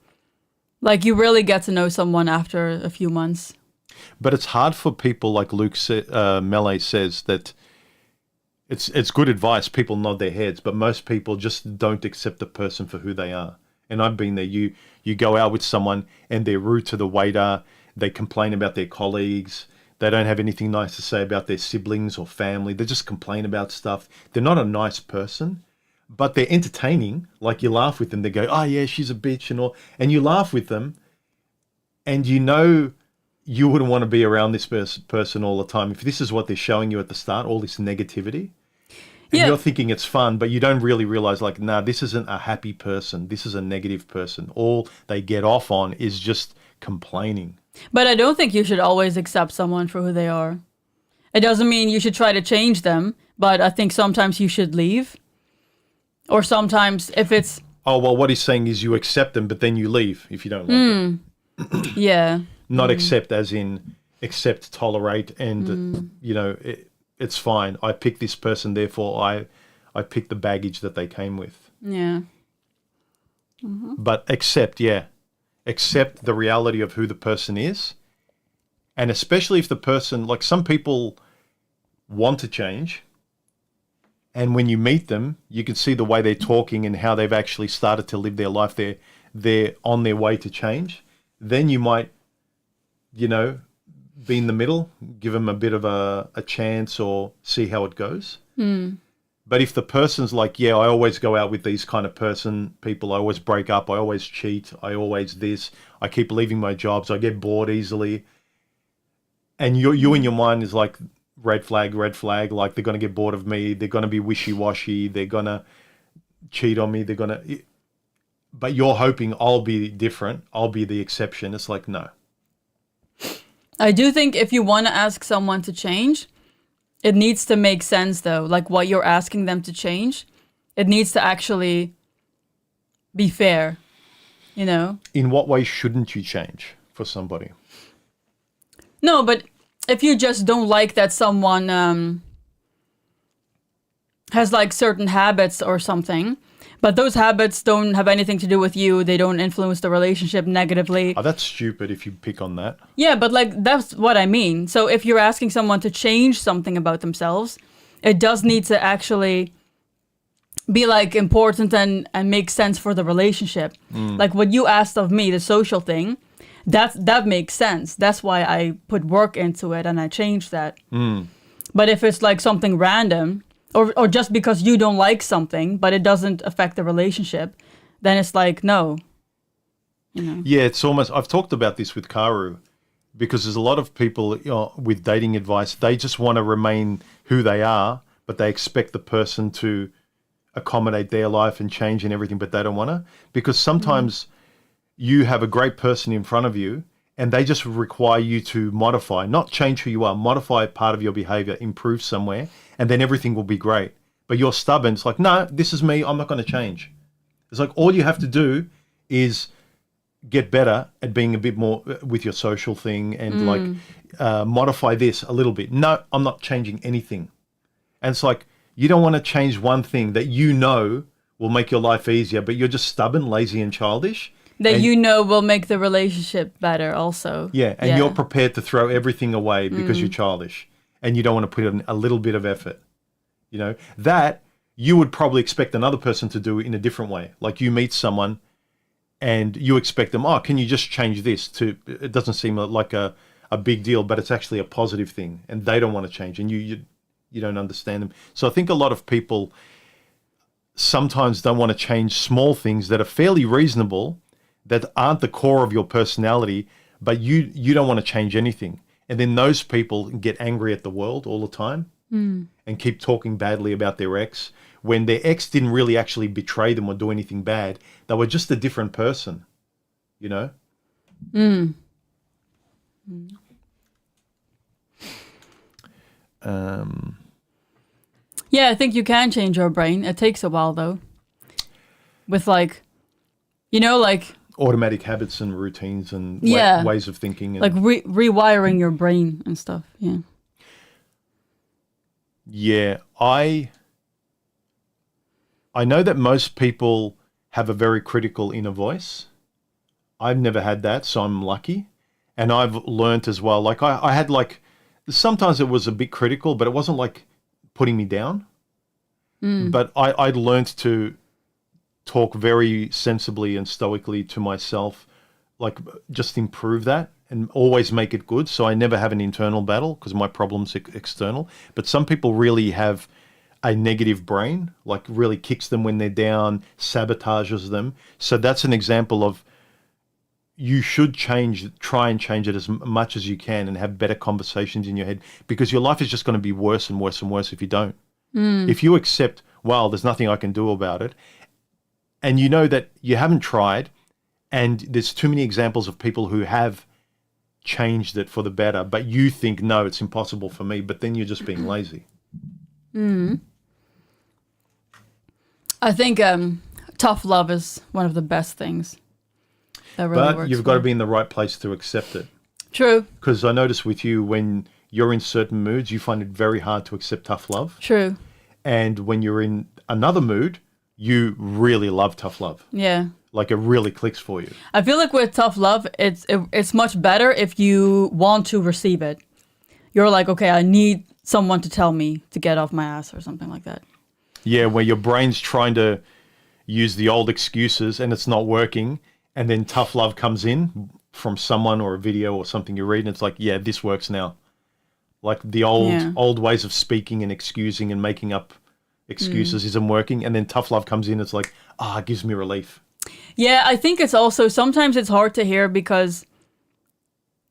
Like, you really get to know someone after a few months. But it's hard for people, like Melee says, that it's good advice. People nod their heads, but most people just don't accept the person for who they are. And I've been there. You go out with someone and they're rude to the waiter. They complain about their colleagues. They don't have anything nice to say about their siblings or family. They just complain about stuff. They're not a nice person, but they're entertaining. Like you laugh with them. They go, oh yeah, she's a bitch and all. And you laugh with them and you wouldn't want to be around this person all the time. If this is what they're showing you at the start, all this negativity, and you're thinking it's fun, but you don't really realize, like, nah, this isn't a happy person. This is a negative person. All they get off on is just complaining. But I don't think you should always accept someone for who they are. It doesn't mean you should try to change them, but I think sometimes you should leave. Or sometimes if it's... Oh, well, what he's saying is you accept them, but then you leave if you don't like them. Yeah. Not accept as in accept, tolerate, and, it's fine. I picked this person, therefore I picked the baggage that they came with. Yeah. But accept the reality of who the person is. And especially if the person, like some people want to change, and when you meet them, you can see the way they're talking and how they've actually started to live their life. They're on their way to change. Then you might, be in the middle, give them a bit of a chance or see how it goes. But if the person's like, yeah, I always go out with these kind of people, I always break up, I always cheat, I always this, I keep leaving my jobs, I get bored easily, and you in your mind is like, red flag, like they're going to get bored of me, they're going to be wishy-washy, they're going to cheat on me, but you're hoping I'll be different, I'll be the exception. It's like, no. I do think if you want to ask someone to change, it needs to make sense, though. Like what you're asking them to change, it needs to actually be fair, you know? In what way shouldn't you change for somebody? No, but if you just don't like that someone has like certain habits or something, but those habits don't have anything to do with you, they don't influence the relationship negatively. Oh, that's stupid if you pick on that. Yeah, but like that's what I mean. So if you're asking someone to change something about themselves, it does need to actually be like important and make sense for the relationship. Like what you asked of me, the social thing, that makes sense. That's why I put work into it and I changed that. But if it's like something random, or just because you don't like something, but it doesn't affect the relationship, then it's like, no. You know? Yeah, it's almost, I've talked about this with Karu, because there's a lot of people with dating advice, they just want to remain who they are, but they expect the person to accommodate their life and change and everything, but they don't want to. Because sometimes you have a great person in front of you and they just require you to modify, not change who you are, modify part of your behavior, improve somewhere, and then everything will be great. But you're stubborn. It's like, no, this is me. I'm not going to change. It's like all you have to do is get better at being a bit more with your social thing and like modify this a little bit. No, I'm not changing anything. And it's like, you don't want to change one thing that you know will make your life easier, but you're just stubborn, lazy, and childish. That you know will make the relationship better also. Yeah, and you're prepared to throw everything away because you're childish and you don't want to put in a little bit of effort. You know, that you would probably expect another person to do in a different way. Like you meet someone and you expect them, oh, can you just change this to, it doesn't seem like a big deal, but it's actually a positive thing and they don't want to change and you don't understand them. So I think a lot of people sometimes don't want to change small things that are fairly reasonable, that aren't the core of your personality, but you don't want to change anything. And then those people get angry at the world all the time and keep talking badly about their ex when their ex didn't really actually betray them or do anything bad. They were just a different person, you know? Yeah, I think you can change your brain. It takes a while, though. With like, you know, like... automatic habits and routines and ways of thinking. And like rewiring your brain and stuff, yeah. Yeah, I know that most people have a very critical inner voice. I've never had that, so I'm lucky. And I've learnt as well, like I had like, sometimes it was a bit critical, but it wasn't like putting me down. But I'd learnt to talk very sensibly and stoically to myself, like just improve that and always make it good. So I never have an internal battle because my problem's external. But some people really have a negative brain, like really kicks them when they're down, sabotages them. So that's an example of you should try and change it as much as you can and have better conversations in your head, because your life is just going to be worse and worse and worse if you don't. If you accept, well, there's nothing I can do about it, and you know that you haven't tried, and there's too many examples of people who have changed it for the better, but you think, no, it's impossible for me, but then you're just being lazy. I think tough love is one of the best things that really works. But you've got to be in the right place to accept it. True. Because I notice with you, when you're in certain moods, you find it very hard to accept tough love. True. And when you're in another mood, you really love tough love. Yeah. Like it really clicks for you. I feel like with tough love, it's much better if you want to receive it. You're like, okay, I need someone to tell me to get off my ass or something like that. Yeah, where your brain's trying to use the old excuses and it's not working, and then tough love comes in from someone or a video or something you read, and it's like, yeah, this works now. Like the old ways of speaking and excusing and making up excuses isn't working, and then tough love comes in. It's like, it gives me relief. Yeah, I think it's also sometimes it's hard to hear because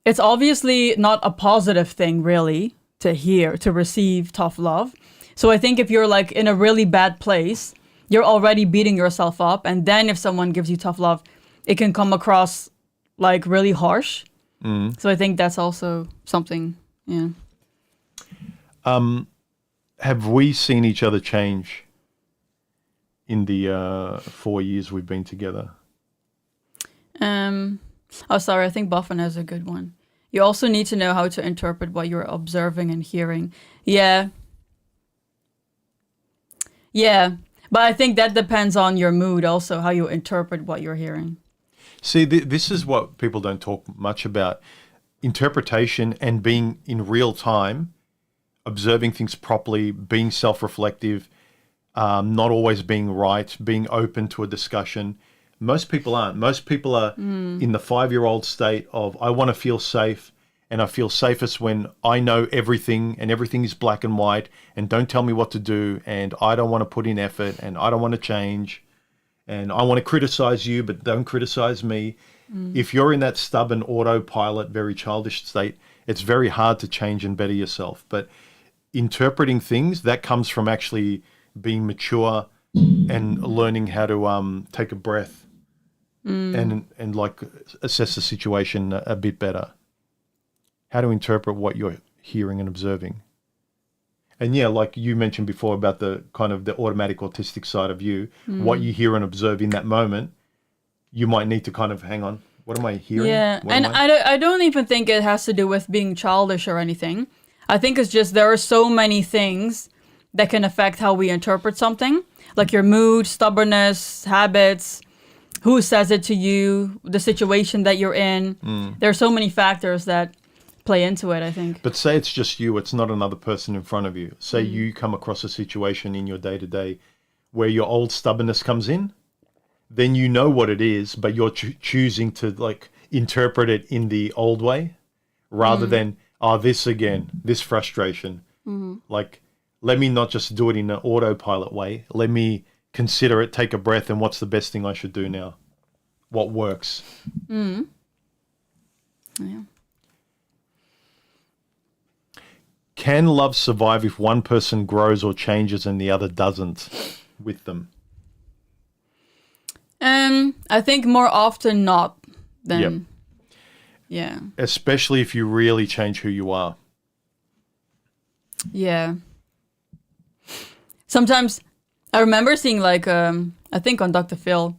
it's obviously not a positive thing really to hear, to receive tough love. So I think if you're like in a really bad place, you're already beating yourself up, and then if someone gives you tough love, it can come across like really harsh. So I think that's also something, yeah. Have we seen each other change in the 4 years we've been together? Oh, sorry, I think Buffin has a good one. You also need to know how to interpret what you're observing and hearing. Yeah. Yeah, but I think that depends on your mood also, how you interpret what you're hearing. See, this is what people don't talk much about. Interpretation and being in real time, observing things properly, being self-reflective, not always being right, being open to a discussion. Most people aren't. Most people are in the 5-year-old state of, I want to feel safe, and I feel safest when I know everything and everything is black and white, and don't tell me what to do, and I don't want to put in effort, and I don't want to change, and I want to criticize you, but don't criticize me. If you're in that stubborn autopilot, very childish state, it's very hard to change and better yourself. But interpreting things, that comes from actually being mature and learning how to take a breath and like assess the situation a bit better. How to interpret what you're hearing and observing. And yeah, like you mentioned before about the kind of the automatic autistic side of you, what you hear and observe in that moment, you might need to kind of hang on. What am I hearing? Yeah, What and am I? I don't even think it has to do with being childish or anything. I think it's just there are so many things that can affect how we interpret something, like your mood, stubbornness, habits, who says it to you, the situation that you're in. There are so many factors that play into it, I think. But say it's just you, it's not another person in front of you. Say you come across a situation in your day-to-day where your old stubbornness comes in, then you know what it is, but you're choosing to like interpret it in the old way rather than, this again, this frustration. Like, let me not just do it in an autopilot way. Let me consider it, take a breath, and what's the best thing I should do now? What works? Yeah. Can love survive if one person grows or changes and the other doesn't with them? I think more often not than, Yep. yeah. Especially if you really change who you are. Yeah. Sometimes I remember seeing like, I think on Dr. Phil,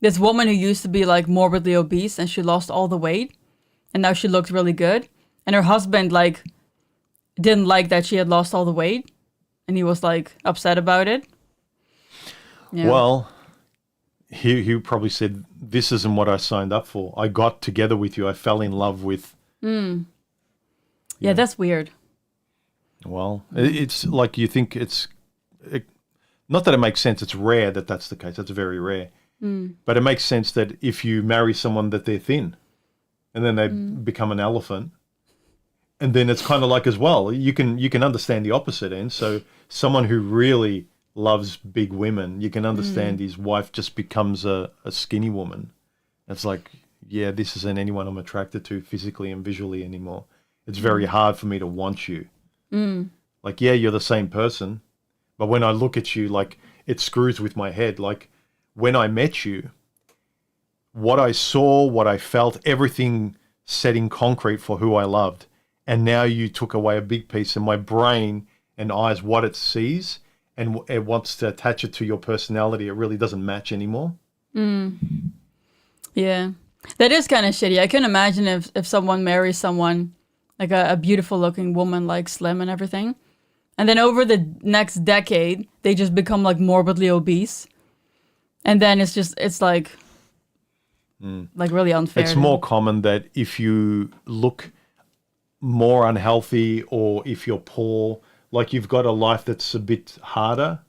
this woman who used to be like morbidly obese and she lost all the weight and now she looks really good. And her husband like didn't like that she had lost all the weight and he was like upset about it. Yeah. Well, he probably said, this isn't what I signed up for. I got together with you. I fell in love with. Yeah, that's weird. Well, it's like you think not that it makes sense. It's rare that that's the case. That's very rare. But it makes sense that if you marry someone that they're thin and then they become an elephant, and then it's kind of like as well, you can understand the opposite end. So someone who really loves big women, you can understand his wife just becomes a skinny woman. It's like, yeah, this isn't anyone I'm attracted to physically and visually anymore. It's very hard for me to want you. Like, yeah, you're the same person, but when I look at you, like, it screws with my head. Like, when I met you, what I saw, what I felt, everything set in concrete for who I loved. And now you took away a big piece, and my brain and eyes, what it sees, and it wants to attach it to your personality. It really doesn't match anymore. Yeah. That is kind of shitty. I can imagine if someone marries someone, like a beautiful looking woman, like slim and everything. And then over the next decade, they just become like morbidly obese. And then it's like really unfair. It's more common that if you look more unhealthy or if you're poor, like you've got a life that's a bit harder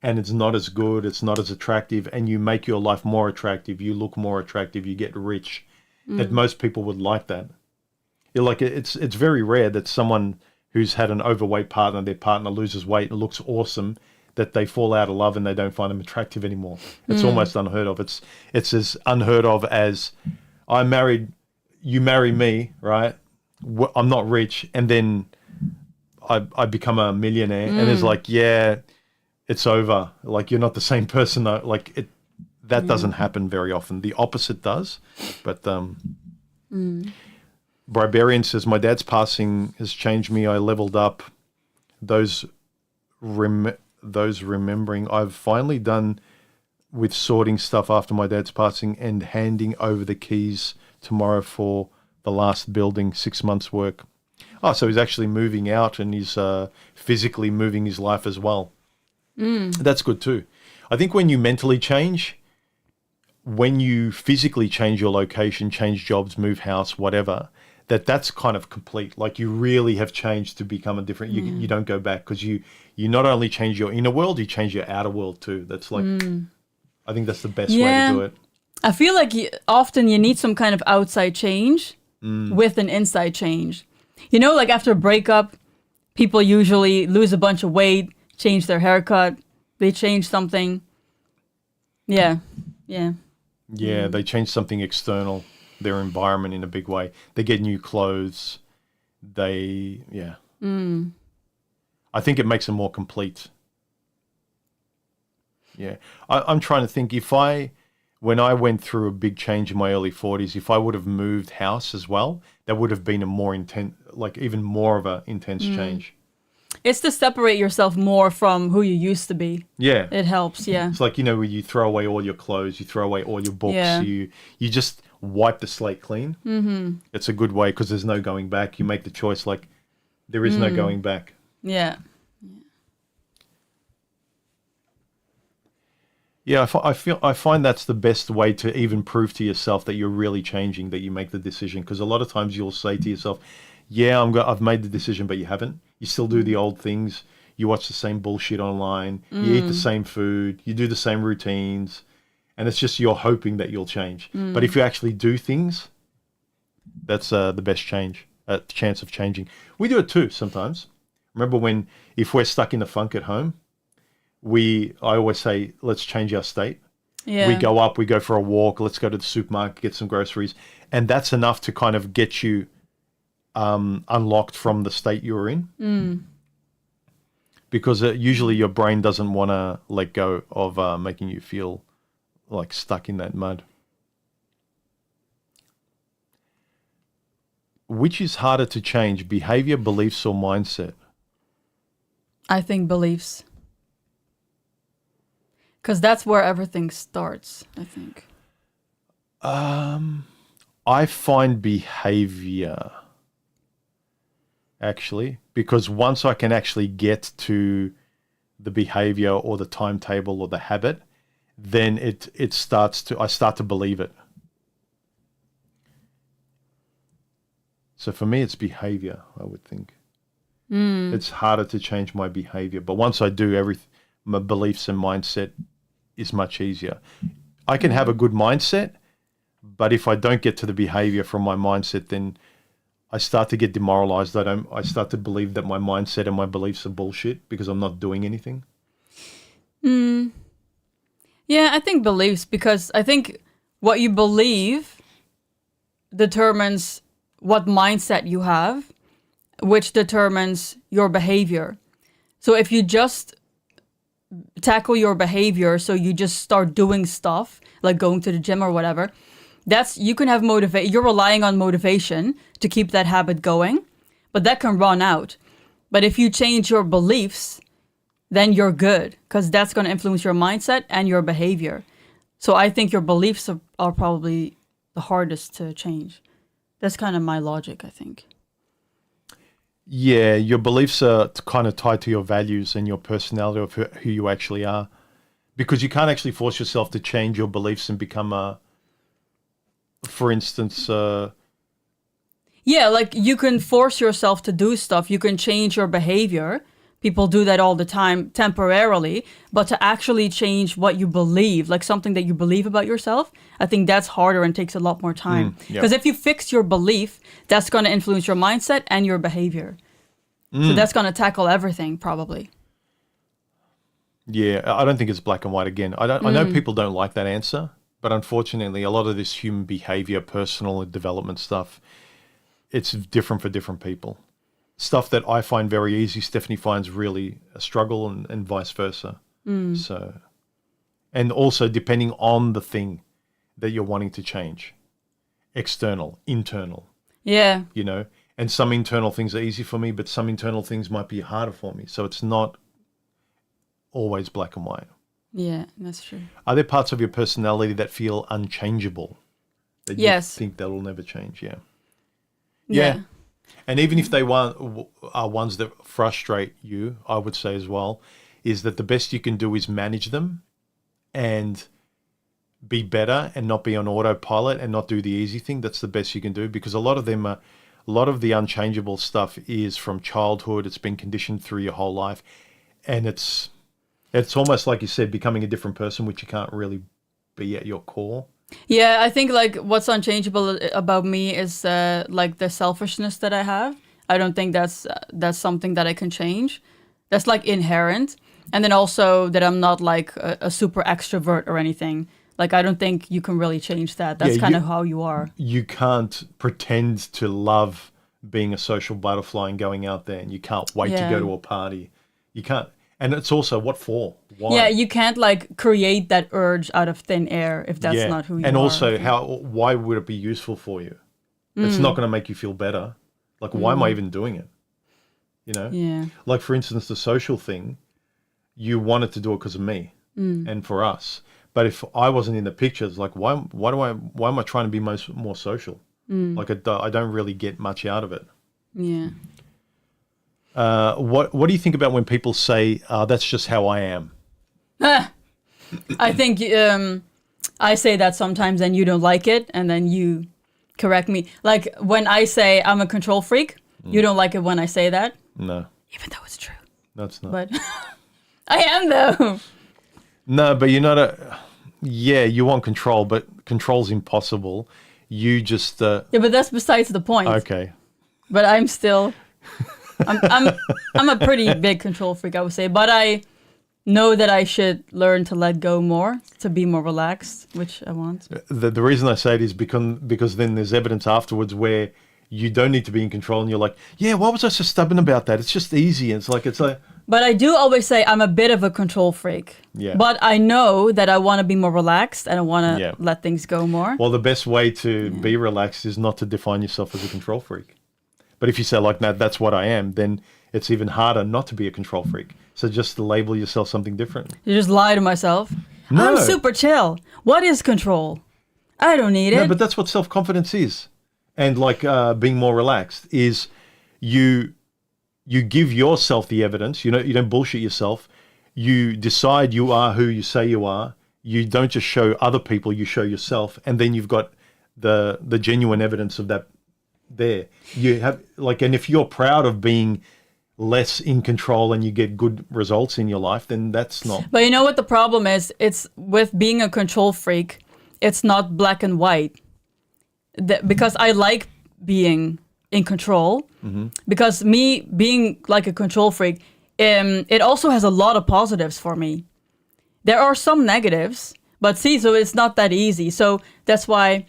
and it's not as good, it's not as attractive, and you make your life more attractive, you look more attractive, you get rich, that most people would like that. Like it's very rare that someone who's had an overweight partner, their partner loses weight and looks awesome, that they fall out of love and they don't find them attractive anymore. It's almost unheard of. It's as unheard of as you marry me, right? I'm not rich, and then I become a millionaire, and it's like, yeah, it's over. Like, you're not the same person. Like, that doesn't happen very often. The opposite does, but Barbarian says, my dad's passing has changed me. I leveled up. Those remembering, I've finally done with sorting stuff after my dad's passing and handing over the keys tomorrow for the last building, 6 months work. Oh, so he's actually moving out and he's physically moving his life as well. That's good too. I think when you mentally change, when you physically change your location, change jobs, move house, whatever, that's kind of complete. Like, you really have changed to become a different, you don't go back, because you not only change your inner world, you change your outer world too. That's like, I think that's the best way to do it. I feel like often you need some kind of outside change with an inside change. You know, like after a breakup, people usually lose a bunch of weight, change their haircut, they change something. Yeah. Yeah, they change something external, their environment in a big way. They get new clothes. I think it makes them more complete. Yeah. I'm trying to think, when I went through a big change in my early 40s, if I would have moved house as well, that would have been a more intense, like even more of an intense change. It's to separate yourself more from who you used to be. Yeah. It helps, yeah. It's like, where you throw away all your clothes, you throw away all your books, you just wipe the slate clean. Mm-hmm. It's a good way, because there's no going back. You make the choice, like, there is no going back. Yeah. Yeah, I find that's the best way to even prove to yourself that you're really changing, that you make the decision. Because a lot of times you'll say to yourself, yeah, I've made the decision, but you haven't. You still do the old things. You watch the same bullshit online. You eat the same food. You do the same routines. And it's just you're hoping that you'll change. But if you actually do things, that's the best chance of changing. We do it too sometimes. Remember if we're stuck in the funk at home, I always say, let's change our state. Yeah. We go up, we go for a walk, let's go to the supermarket, get some groceries. And that's enough to kind of get you unlocked from the state you were in. Because usually your brain doesn't want to let go of making you feel like stuck in that mud. Which is harder to change, behavior, beliefs, or mindset? I think beliefs. Because that's where everything starts, I think. I find behavior, actually, because once I can actually get to the behavior or the timetable or the habit, then I start to believe it. So for me, it's behavior, I would think. It's harder to change my behavior. But once I do, my beliefs and mindset is much easier. I can have a good mindset, but if I don't get to the behavior from my mindset, then I start to get demoralized. I start to believe that my mindset and my beliefs are bullshit because I'm not doing anything. Yeah, I think beliefs, because I think what you believe determines what mindset you have, which determines your behavior. So if you just tackle your behavior, so you just start doing stuff like going to the gym or whatever, you can have motivation. You're relying on motivation to keep that habit going, but that can run out. But if you change your beliefs, then you're good, because that's going to influence your mindset and your behavior. So I think your beliefs are probably the hardest to change. That's kind of my logic, I think. Yeah, your beliefs are kind of tied to your values and your personality of who you actually are, because you can't actually force yourself to change your beliefs and become for instance... Yeah, like you can force yourself to do stuff. You can change your behavior. People do that all the time temporarily, but to actually change what you believe, like something that you believe about yourself, I think that's harder and takes a lot more time. Because if you fix your belief, that's going to influence your mindset and your behavior. So that's going to tackle everything, probably. Yeah, I don't think it's black and white again. I know people don't like that answer, but unfortunately, a lot of this human behavior, personal development stuff, it's different for different people. Stuff that I find very easy, Stephanie finds really a struggle, and vice versa. So, and also depending on the thing that you're wanting to change, external, internal, Yeah. you know, and some internal things are easy for me, but some internal things might be harder for me. So it's not always black and white. Yeah, that's true. Are there parts of your personality that feel unchangeable? That you Yes. think that will never change? Yeah. Yeah. And even if they are ones that frustrate you, I would say as well, is that the best you can do is manage them and be better and not be on autopilot and not do the easy thing. That's the best you can do, because a lot of the unchangeable stuff is from childhood. It's been conditioned through your whole life. And it's almost like you said, becoming a different person, which you can't really be at your core. Yeah, I think like what's unchangeable about me is like the selfishness that I have. I don't think that's something that I can change. That's like inherent. And then also that I'm not like a super extrovert or anything. Like I don't think you can really change that. That's kind of how you are. You can't pretend to love being a social butterfly and going out there, and you can't wait to go to a party. You can't. And it's also, what for? Why? Yeah, you can't like create that urge out of thin air if that's not who you are. And also, why would it be useful for you? It's not going to make you feel better. Like, why am I even doing it? You know? Yeah. Like, for instance, the social thing, you wanted to do it because of me and for us. But if I wasn't in the picture, it's like, why am I trying to be more social? Like, I don't really get much out of it. Yeah. What do you think about when people say, that's just how I am? I think I say that sometimes and you don't like it, and then you correct me. Like when I say I'm a control freak, you don't like it when I say that? No. Even though it's true. That's not. But I am though. No, but you're not you want control, but control's impossible. You just... Yeah, but that's besides the point. Okay. But I'm still... I'm a pretty big control freak, I would say, but I know that I should learn to let go more, to be more relaxed, which I want. The reason I say it is because then there's evidence afterwards where you don't need to be in control, and you're like, yeah, why was I so stubborn about that? It's just easy. It's like. But I do always say I'm a bit of a control freak. Yeah. But I know that I want to be more relaxed and I want to let things go more. Well, the best way to be relaxed is not to define yourself as a control freak. But if you say like, no, that's what I am, then it's even harder not to be a control freak. So just to label yourself something different. You just lie to myself. No. I'm super chill. What is control? I don't need it. No, but that's what self-confidence is. And like being more relaxed is you give yourself the evidence. You don't bullshit yourself. You decide you are who you say you are. You don't just show other people, you show yourself. And then you've got the genuine evidence of that there. You have and if you're proud of being less in control and you get good results in your life, then that's not. But you know what the problem is? It's with being a control freak, it's not black and white. Because I like being in control, because me being like a control freak, it also has a lot of positives for me. There are some negatives, but so it's not that easy. So that's why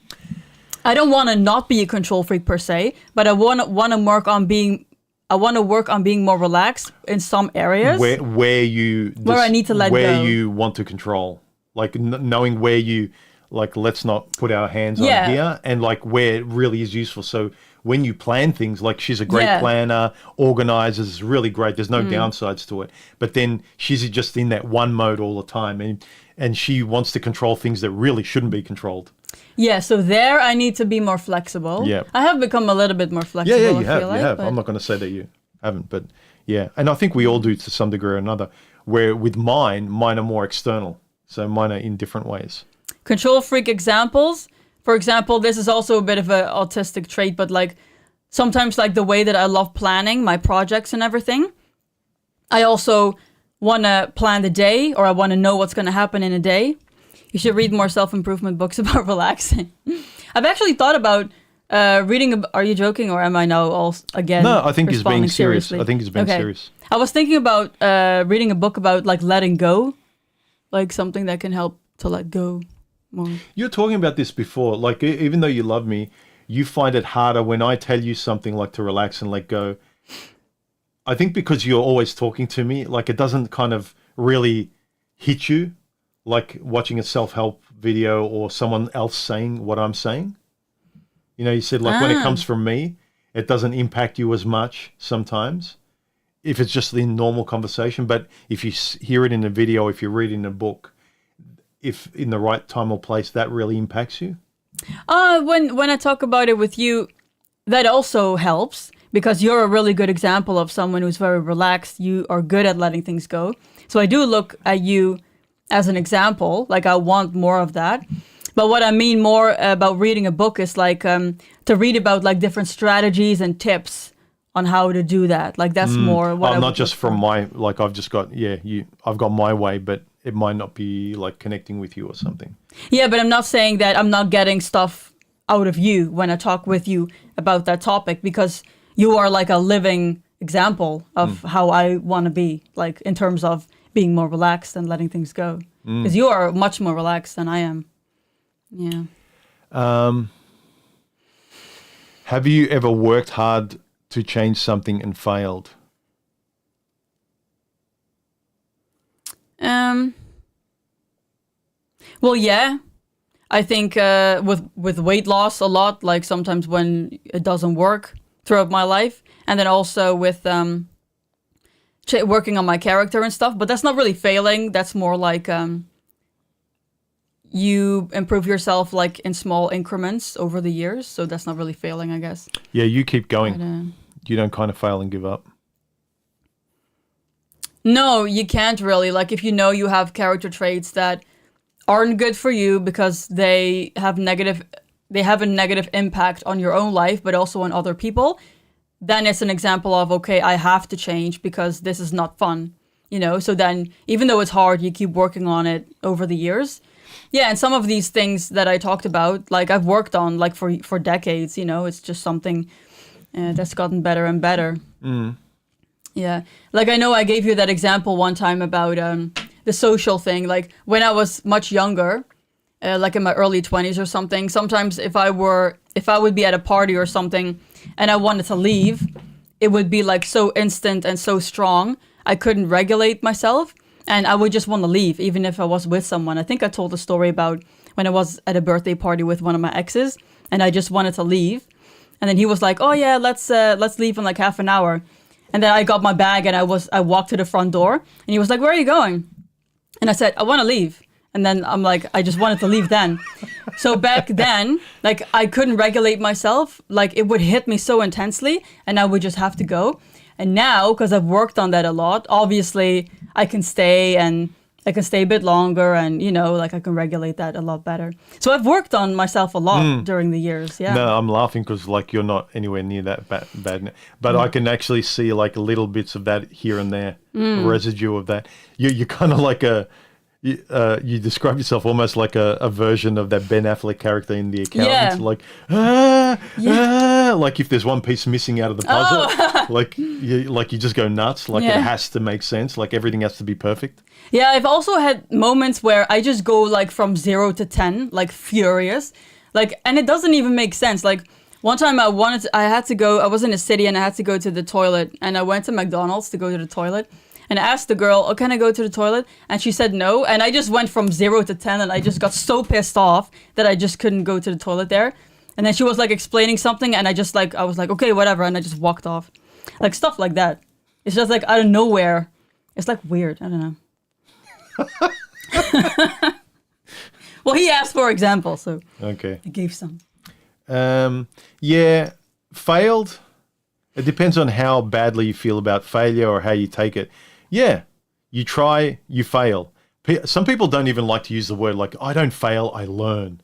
I don't want to not be a control freak per se, but I want to work on being. I want to work on being more relaxed in some areas. Where I need to let go. Where you want to control, like knowing where you, like, let's not put our hands on here, and like where it really is useful. So when you plan things, like she's a great planner, organizes, really great. There's no downsides to it. But then she's just in that one mode all the time, and she wants to control things that really shouldn't be controlled. Yeah, so there I need to be more flexible. Yeah. I have become a little bit more flexible. Yeah, you have. You have. I'm not going to say that you haven't, but yeah. And I think we all do to some degree or another, where with mine are more external. So mine are in different ways. Control freak examples. For example, this is also a bit of an autistic trait, but like sometimes like the way that I love planning my projects and everything, I also want to plan the day, or I want to know what's going to happen in a day. You should read more self-improvement books about relaxing. I've actually thought about Are you joking or am I now again? No, I think he's being responding serious. seriously? I think he's being Okay. serious. I was thinking about reading a book about like letting go, like something that can help to let go more. You're talking about this before. Like, even though you love me, you find it harder when I tell you something like to relax and let go. I think because you're always talking to me, like it doesn't kind of really hit you like watching a self-help video or someone else saying what I'm saying. You know, you said like when it comes from me, it doesn't impact you as much sometimes if it's just in normal conversation. But if you hear it in a video, if you read it in a book, if in the right time or place, that really impacts you. When I talk about it with you, that also helps because you're a really good example of someone who's very relaxed. You are good at letting things go. So I do look at you as an example. Like I want more of that. But what I mean more about reading a book is like to read about like different strategies and tips on how to do that. Like that's more what I not would just look from for. my, like I've just got, I've got my way, but it might not be like connecting with you or something. Yeah, but I'm not saying that I'm not getting stuff out of you when I talk with you about that topic because you are like a living example of how I want to be, like in terms of being more relaxed and letting things go. Because you are much more relaxed than I am. Yeah. Have you ever worked hard to change something and failed? Well, yeah. I think with weight loss a lot, like sometimes when it doesn't work throughout my life, and then also with working on my character and stuff. But that's not really failing. That's more like you improve yourself like in small increments over the years. So that's not really failing, I guess. Yeah, you keep going. But, you don't kind of fail and give up. no, you can't really. Like if you know you have character traits that aren't good for you because they have a negative impact on your own life, but also on other people, then it's an example of, okay, I have to change because this is not fun, you know? So then even though it's hard, you keep working on it over the years. Yeah, and some of these things that I talked about, like I've worked on like for decades, you know, it's just something that's gotten better and better. Yeah, like I know I gave you that example one time about the social thing. Like when I was much younger, like in my early 20s or something, sometimes if I would be at a party or something and I wanted to leave, it would be like so instant and so strong. I couldn't regulate myself and I would just want to leave even if I was with someone. I think I told a story about when I was at a birthday party with one of my exes and I just wanted to leave. And then he was like, oh yeah, let's leave in like half an hour. And then I got my bag and I walked to the front door and he was like, where are you going? And I said, I want to leave. And then I'm like, I just wanted to leave then. So back then, like I couldn't regulate myself. Like it would hit me so intensely and I would just have to go. And now, because I've worked on that a lot, obviously I can stay and I can stay a bit longer and, you know, like I can regulate that a lot better. So I've worked on myself a lot during the years. Yeah. No, I'm laughing because like you're not anywhere near that bad. But I can actually see like little bits of that here and there, residue of that. You're kind of like you describe yourself almost like a version of that Ben Affleck character in The Accountant. Yeah. Like if there's one piece missing out of the puzzle, like you just go nuts. Like it has to make sense. Like everything has to be perfect. Yeah, I've also had moments where I just go like from 0 to 10, like furious, like, and it doesn't even make sense. Like one time I was in a city and I had to go to the toilet and I went to McDonald's to go to the toilet and I asked the girl, oh, can I go to the toilet? And she said no. And I just went from 0 to 10 and I just got so pissed off that I just couldn't go to the toilet there. And then she was like explaining something and I was like, okay, whatever. And I just walked off. Like stuff like that. It's just like out of nowhere. It's like weird. I don't know. Well, he asked for examples, so Okay. I gave some. Yeah, failed. It depends on how badly you feel about failure or how you take it. Yeah, you try, you fail. Some people don't even like to use the word like, I don't fail, I learn.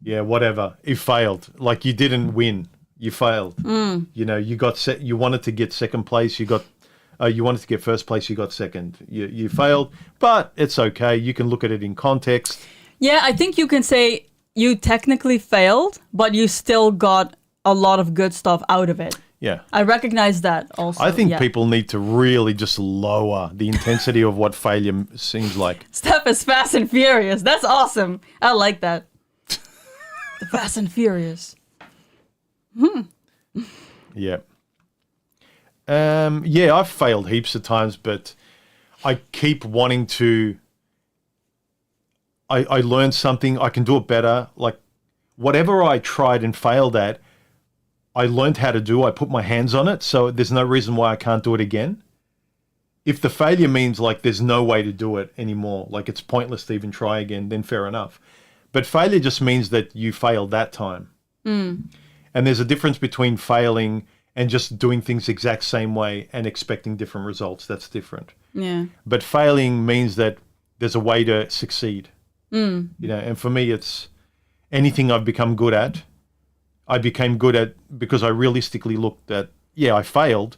Yeah, whatever. You failed. Like you didn't win. You failed. You know, you got you wanted to get second place. You wanted to get first place. You got second. You failed, but it's okay. You can look at it in context. Yeah, I think you can say you technically failed, but you still got a lot of good stuff out of it. Yeah. I recognize that also. I think yeah. people need to really just lower the intensity of what failure seems like. Steph is Fast and Furious. That's awesome. I like that. The Fast and Furious. Yeah. Yeah, I've failed heaps of times, but I keep wanting to. I learned something. I can do it better. Like whatever I tried and failed at, I learned how to do. I put my hands on it, so there's no reason why I can't do it again. If the failure means like there's no way to do it anymore, like it's pointless to even try again, then fair enough. But failure just means that you failed that time. And there's a difference between failing and just doing things the exact same way and expecting different results. That's different. Yeah. But failing means that there's a way to succeed. You know, and for me, it's anything I've become good at. I became good at because I realistically looked at, yeah, I failed,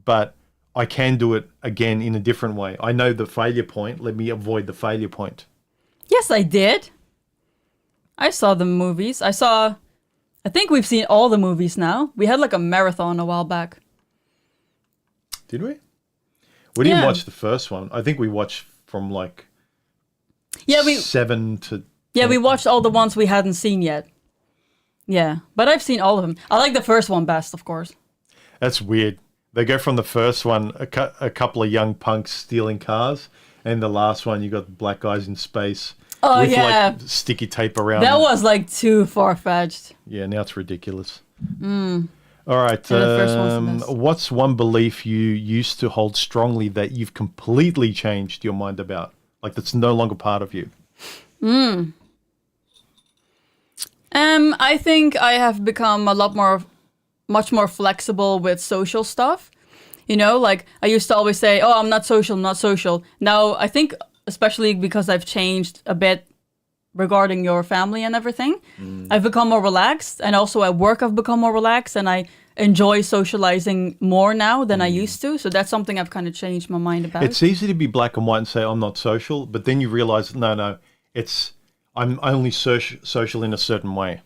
but I can do it again in a different way. I know the failure point. Let me avoid the failure point. Yes, I did. I saw the movies. I think we've seen all the movies now. We had like a marathon a while back. Did we? We didn't Yeah. watch the first one. I think we watched from like Yeah, 7 to 10. Yeah, we watched all the ones we hadn't seen yet. Yeah, but I've seen all of them. I like the first one best, of course. That's weird. They go from the first one, a couple of young punks stealing cars, and the last one, you got black guys in space Oh, with yeah. like sticky tape around That them. was like too far-fetched. Yeah, now it's ridiculous. All right. Yeah, the first one's the best. What's one belief you used to hold strongly that you've completely changed your mind about? Like that's no longer part of you? I think I have become much more flexible with social stuff. You know, like I used to always say, oh, I'm not social, I'm not social. Now, I think, especially because I've changed a bit regarding your family and everything, I've become more relaxed. And also at work, I've become more relaxed and I enjoy socializing more now than I used to. So that's something I've kind of changed my mind about. It's easy to be black and white and say, I'm not social, but then you realize, no, I'm only social in a certain way.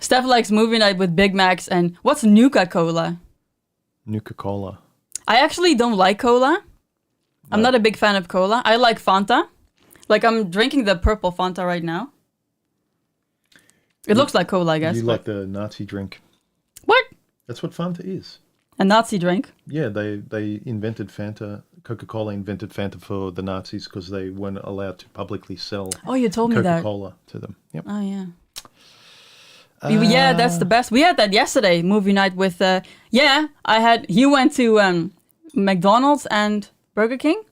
Steph likes movie night with Big Macs and what's Nuka-Cola? Nuka-Cola. I actually don't like cola. I'm not a big fan of cola. I like Fanta. Like I'm drinking the purple Fanta right now. It looks like cola, I guess. You but- like the Nazi drink. What? That's what Fanta is. A Nazi drink? Yeah, they invented Fanta. Coca-Cola invented Fanta for the Nazis because they weren't allowed to publicly sell Oh, you told me that. Coca-Cola to them. Yep. Oh, yeah. Yeah, that's the best. We had that yesterday, movie night with, he went to McDonald's and Burger King.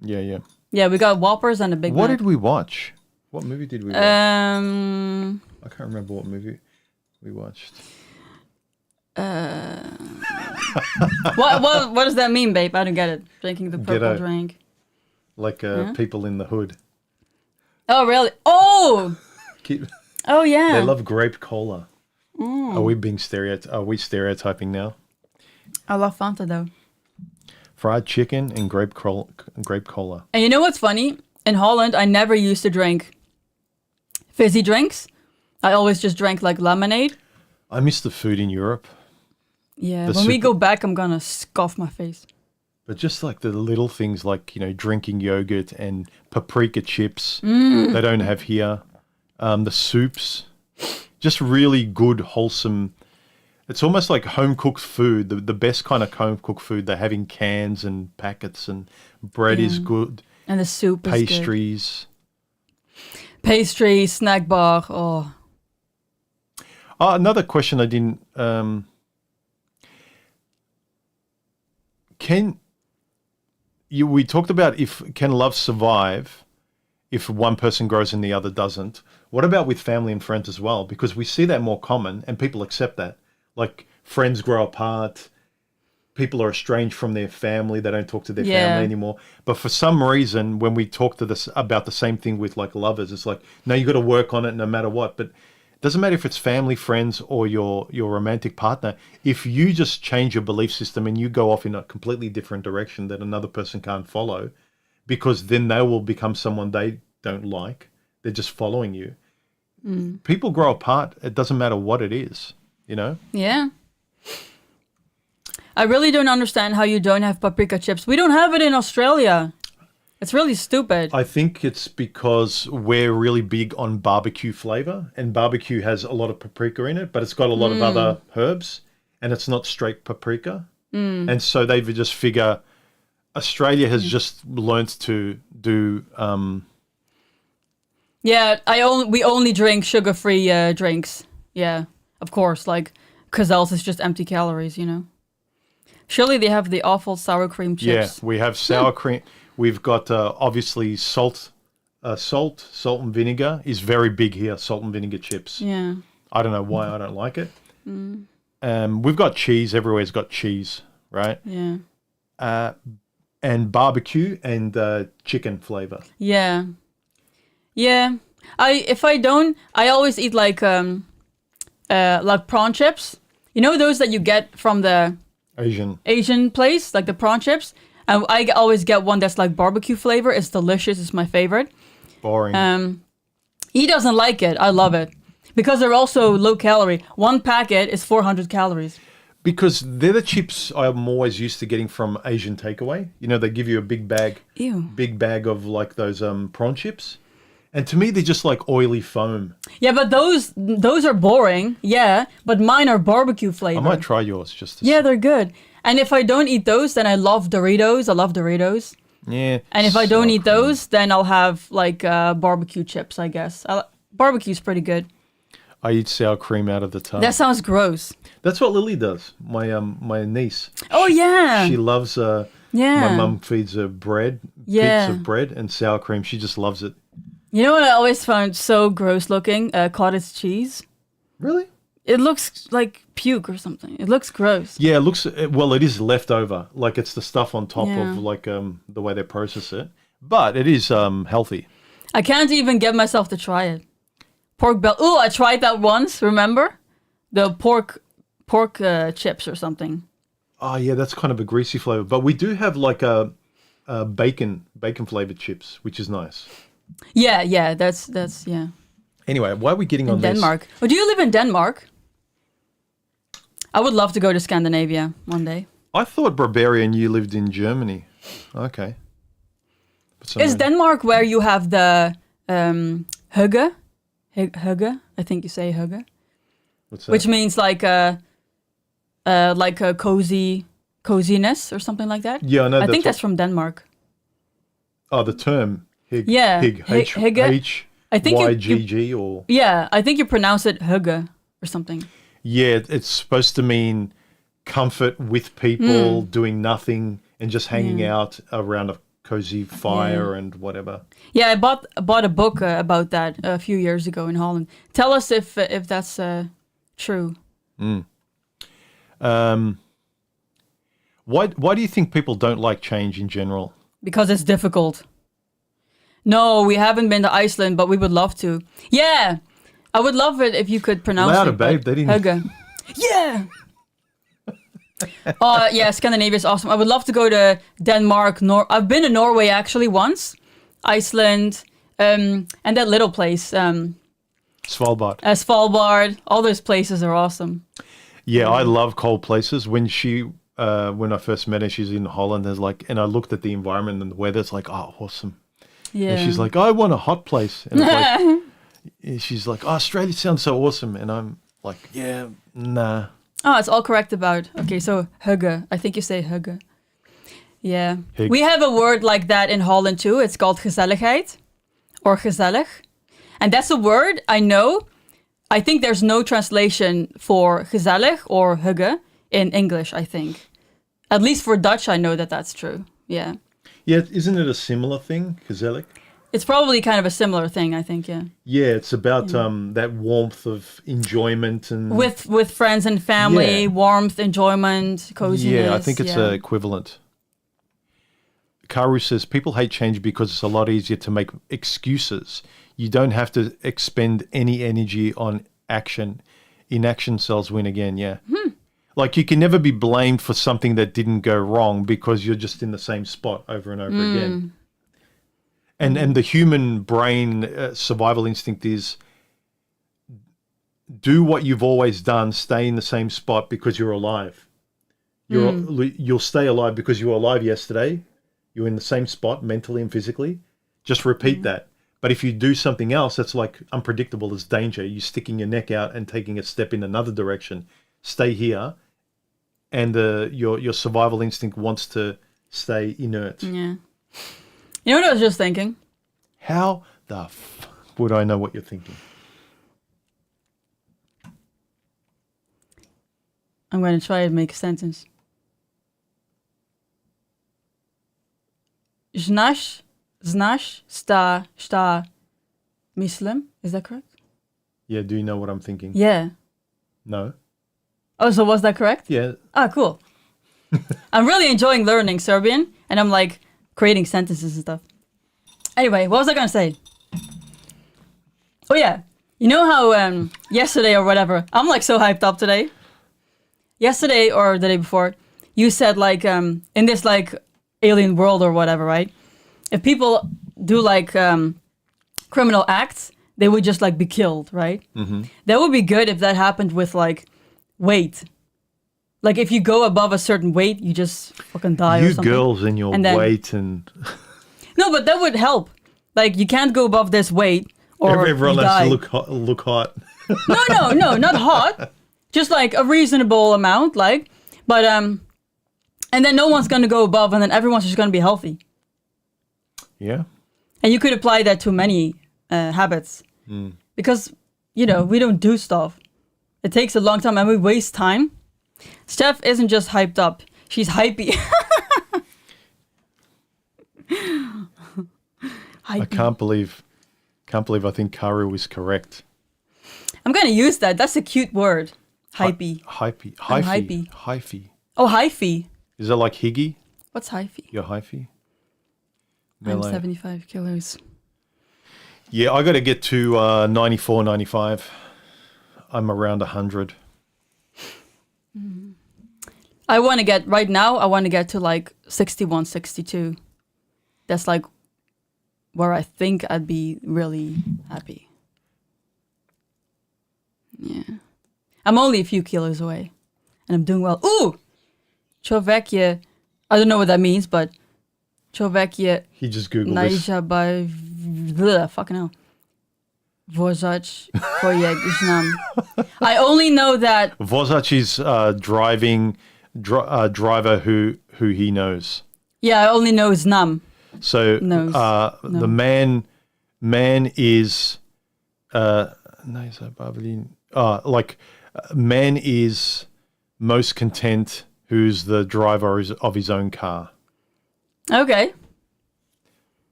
Yeah. Yeah, we got Whoppers and a Big What Mac. did we watch? What movie did we watch? Um, I can't remember what movie we watched. what does that mean, babe? I don't get it. Drinking the purple out. drink. Like People in the Hood. Oh, really? Oh! Keep- Oh, yeah. They love grape cola. Are we being Are we stereotyping now? I love Fanta, though. Fried chicken and grape cola. And you know what's funny? In Holland, I never used to drink fizzy drinks. I always just drank like lemonade. I miss the food in Europe, Yeah, The when we super- go back, I'm gonna scoff my face. but just like the little things like, drinking yogurt and paprika chips they don't have here. The soups, just really good, wholesome. It's almost like home-cooked food, the best kind of home-cooked food they have in cans and packets, and bread is good, And the soup is good. pastries. Pastry, snack bar. Oh, Another question I didn't... we talked about can love survive if one person grows and the other doesn't. What about with family and friends as well? Because we see that more common and people accept that. Like friends grow apart, people are estranged from their family, they don't talk to their family anymore. But for some reason, when we talk to this about the same thing with like lovers, it's like, no, you got to work on it no matter what. But it doesn't matter if it's family, friends, or your romantic partner. If you just change your belief system and you go off in a completely different direction that another person can't follow, because then they will become someone they don't like, They're just following you. People grow apart. It doesn't matter what it is, you know? Yeah. I really don't understand how you don't have paprika chips. We don't have it in Australia. It's really stupid. I think it's because we're really big on barbecue flavor, and barbecue has a lot of paprika in it, but it's got a lot of other herbs, and it's not straight paprika. And so they just figure Australia has just learnt to do. Yeah, we only drink sugar-free drinks. Yeah, of course. Like, because else it's just empty calories, you know. Surely they have the awful sour cream chips. Yeah, we have sour cream. We've got obviously salt. Salt and vinegar is very big here. Salt and vinegar chips. Yeah. I don't know why I don't like it. We've got cheese. Everywhere's got cheese, right? Yeah. And barbecue and chicken flavor. Yeah. Yeah. I always eat like prawn chips. You know those that you get from the Asian place, like the prawn chips? And I always get one that's like barbecue flavor. It's delicious. It's my favorite. Boring. He doesn't like it. I love it. Because they're also low calorie. One packet is 400 calories. Because they're the chips I'm always used to getting from Asian takeaway. You know, they give you a big bag. Ew. Big bag of like those prawn chips. And to me, they're just like oily foam. Yeah, but those are boring. Yeah, but mine are barbecue flavor. I might try yours just to Yeah, see. they're good. And if I don't eat those, then I love Doritos. I love Doritos. Yeah. And if I don't eat those, then I'll have like barbecue chips, I guess. Barbecue's pretty good. I eat sour cream out of the tub. That sounds gross. That's what Lily does. My niece. Oh, yeah. She loves. Yeah. My mum feeds her bread. Yeah. Bits of bread and sour cream. She just loves it. You know what I always found so gross looking? Cottage cheese. Really? It looks like puke or something. It looks gross. Yeah, it looks. Well, it is leftover. Like it's the stuff on top Yeah. of like the way they process it. But it is healthy. I can't even get myself to try it. Pork belly. Oh, I tried that once. Remember, the pork chips or something. Oh yeah, that's kind of a greasy flavor. But we do have like a bacon flavored chips, which is nice. Yeah. That's yeah. Anyway, why are we getting In on Denmark. this? Oh, do you live in Denmark? I would love to go to Scandinavia one day. I thought Barbarian, you lived in Germany. Okay. Is Denmark where you have the hygge? Hygge? I think you say hygge. What's that? Which means like a coziness or something like that. Yeah, I know. I think that's from Denmark. Oh, the term hig. Yeah, Hig. hygge. I think YGG or. Yeah, I think you pronounce it hygge or something. Yeah, it's supposed to mean comfort with people, doing nothing and just hanging out around a cozy fire and whatever. Yeah, I bought a book about that a few years ago in Holland. Tell us if that's true. Why do you think people don't like change in general? Because it's difficult. No, we haven't been to Iceland, but we would love to. Yeah, I would love it if you could pronounce Louder, it. babe. They didn't. Hygge. Yeah. Oh, yeah, Scandinavia is awesome. I would love to go to Denmark. I've been to Norway actually once. Iceland, and that little place. Svalbard. Svalbard. All those places are awesome. Yeah, I love cold places. When I first met her, she's in Holland. And I looked at the environment and the weather. It's like, oh, awesome. Yeah. And she's like, I want a hot place. And it's like, she's like, oh, Australia sounds so awesome. And I'm like, yeah, nah. Oh, it's all correct about. Okay, so hygge. I think you say hygge. Yeah. Hygge. We have a word like that in Holland too. It's called gezelligheid or gezellig. And that's a word I know. I think there's no translation for gezellig or hygge in English, I think. At least for Dutch, I know that that's true. Yeah. Yeah, isn't it a similar thing, gezellig? It's probably kind of a similar thing, I think, yeah. Yeah, it's about that warmth of enjoyment and With friends and family, Yeah. warmth, enjoyment, coziness. yeah, I think it's equivalent. Karu says people hate change because it's a lot easier to make excuses. You don't have to expend any energy on action. Inaction sells win again. Yeah. Like you can never be blamed for something that didn't go wrong because you're just in the same spot over and over again. And the human brain survival instinct is do what you've always done, stay in the same spot because you're alive. You'll stay alive because you were alive yesterday. You're in the same spot mentally and physically. Just repeat that. But if you do something else that's like unpredictable, there's danger. You're sticking your neck out and taking a step in another direction. Stay here, and your survival instinct wants to stay inert. Yeah. You know what I was just thinking? How the f would I know what you're thinking? I'm going to try and make a sentence. Znaš, šta, mislim? Is that correct? Yeah, do you know what I'm thinking? Yeah. No? Oh, so was that correct? Yeah. Ah, cool. I'm really enjoying learning Serbian, and I'm like creating sentences and stuff. Anyway, what was I going to say? Oh, yeah. You know how yesterday or whatever, I'm like so hyped up today. Yesterday or the day before, you said like in this like alien world or whatever, right? If people do like criminal acts, they would just like be killed, right? Mm-hmm. That would be good if that happened with like weight. Like if you go above a certain weight, you just fucking die or something. You girls and your weight and... No, but that would help. Like you can't go above this weight or everyone you has die. to look hot. No, not hot. Just like a reasonable amount, like, but and then no one's gonna go above, and then everyone's just gonna be healthy. Yeah. And you could apply that to many habits, because we don't do stuff. It takes a long time, and we waste time. Steph isn't just hyped up; she's hypey. I can't believe I think Karu is correct. I'm gonna use that. That's a cute word. Hypey. Hyphy. Hyphy. Oh, hyphy. Is that like Higgy? What's hyphy? You're hyphy? I'm 75 kilos. Yeah, I got to get to 94, 95. I'm around 100. I want to get, right now, I want to get to like 61, 62. That's like where I think I'd be really happy. Yeah. I'm only a few kilos away, and I'm doing well. Ooh! Čovek je, I don't know what that means, but Čovek je He just Googled this. fucking hell. Vozač kojeg znam. I only know that... Vozač is driver who he knows. Yeah, I only know znam. So Knows. the man is... like... Man is most content who's the driver of his own car. Okay.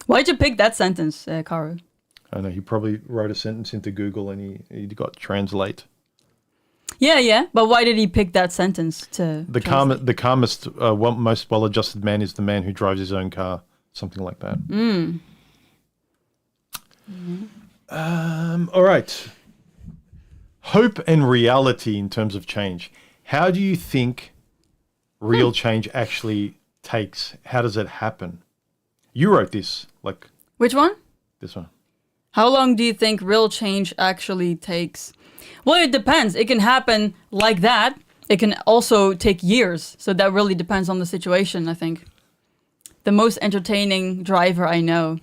Why'd you pick that sentence, Karu? I know, he probably wrote a sentence into Google and he got translate. Yeah. But why did he pick that sentence to translate? The calmest, most well-adjusted man is the man who drives his own car. Something like that. All right. Hope and reality in terms of change. How do you think real change actually takes? How does it happen? You wrote this, like... Which one? This one. How long do you think real change actually takes? Well, it depends. It can happen like that. It can also take years. So that really depends on the situation, I think. The most entertaining driver I know.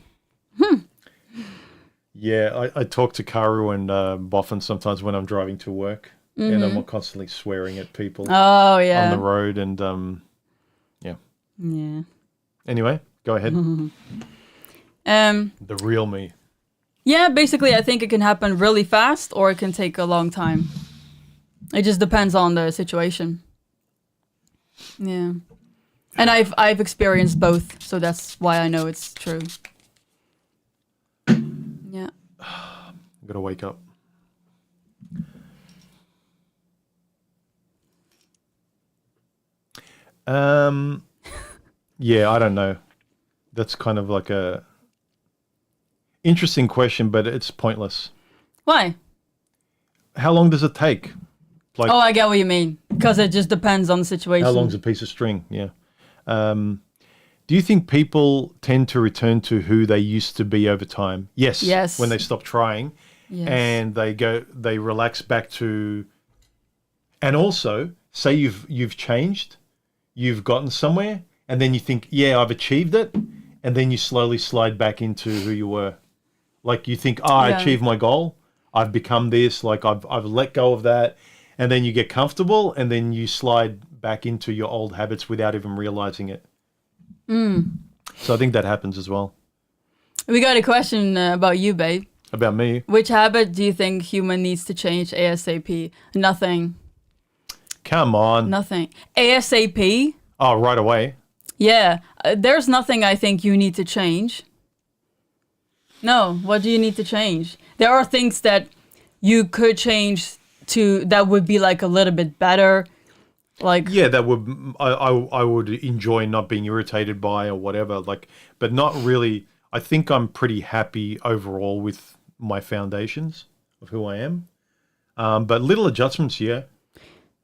Yeah, I talk to Karu and Boffin sometimes when I'm driving to work, and I'm constantly swearing at people Oh, yeah. on the road, and yeah. Anyway, go ahead. The real me. Yeah, basically, I think it can happen really fast, or it can take a long time. It just depends on the situation. Yeah, and I've experienced both, so that's why I know it's true. Yeah. I'm gonna wake up. Yeah, I don't know. That's kind of like a interesting question, but it's pointless. Why? How long does it take? Like, Oh, I get what you mean. Because it just depends on the situation. how long's a piece of string? Yeah. Do Do you think people tend to return to who they used to be over time? Yes. Yes. When they stop trying, Yes. and they relax back to, and also say you've changed, you've gotten somewhere, and then you think, yeah, I've achieved it, and then you slowly slide back into who you were. Like you think, I achieved my goal, I've become this, like I've let go of that, and then you get comfortable, and then you slide back into your old habits without even realizing it. So I think that happens as well. We got a question about you, babe. About me? Which habit do you think human needs to change ASAP? Nothing. Come on. Nothing. ASAP? Oh, right away. Yeah. There's nothing I think you need to change. No. What do you need to change? There are things that you could change to that would be like a little bit better. Like, yeah, that would I would enjoy not being irritated by or whatever. Like, but not really. I think I'm pretty happy overall with my foundations of who I am. But little adjustments, yeah.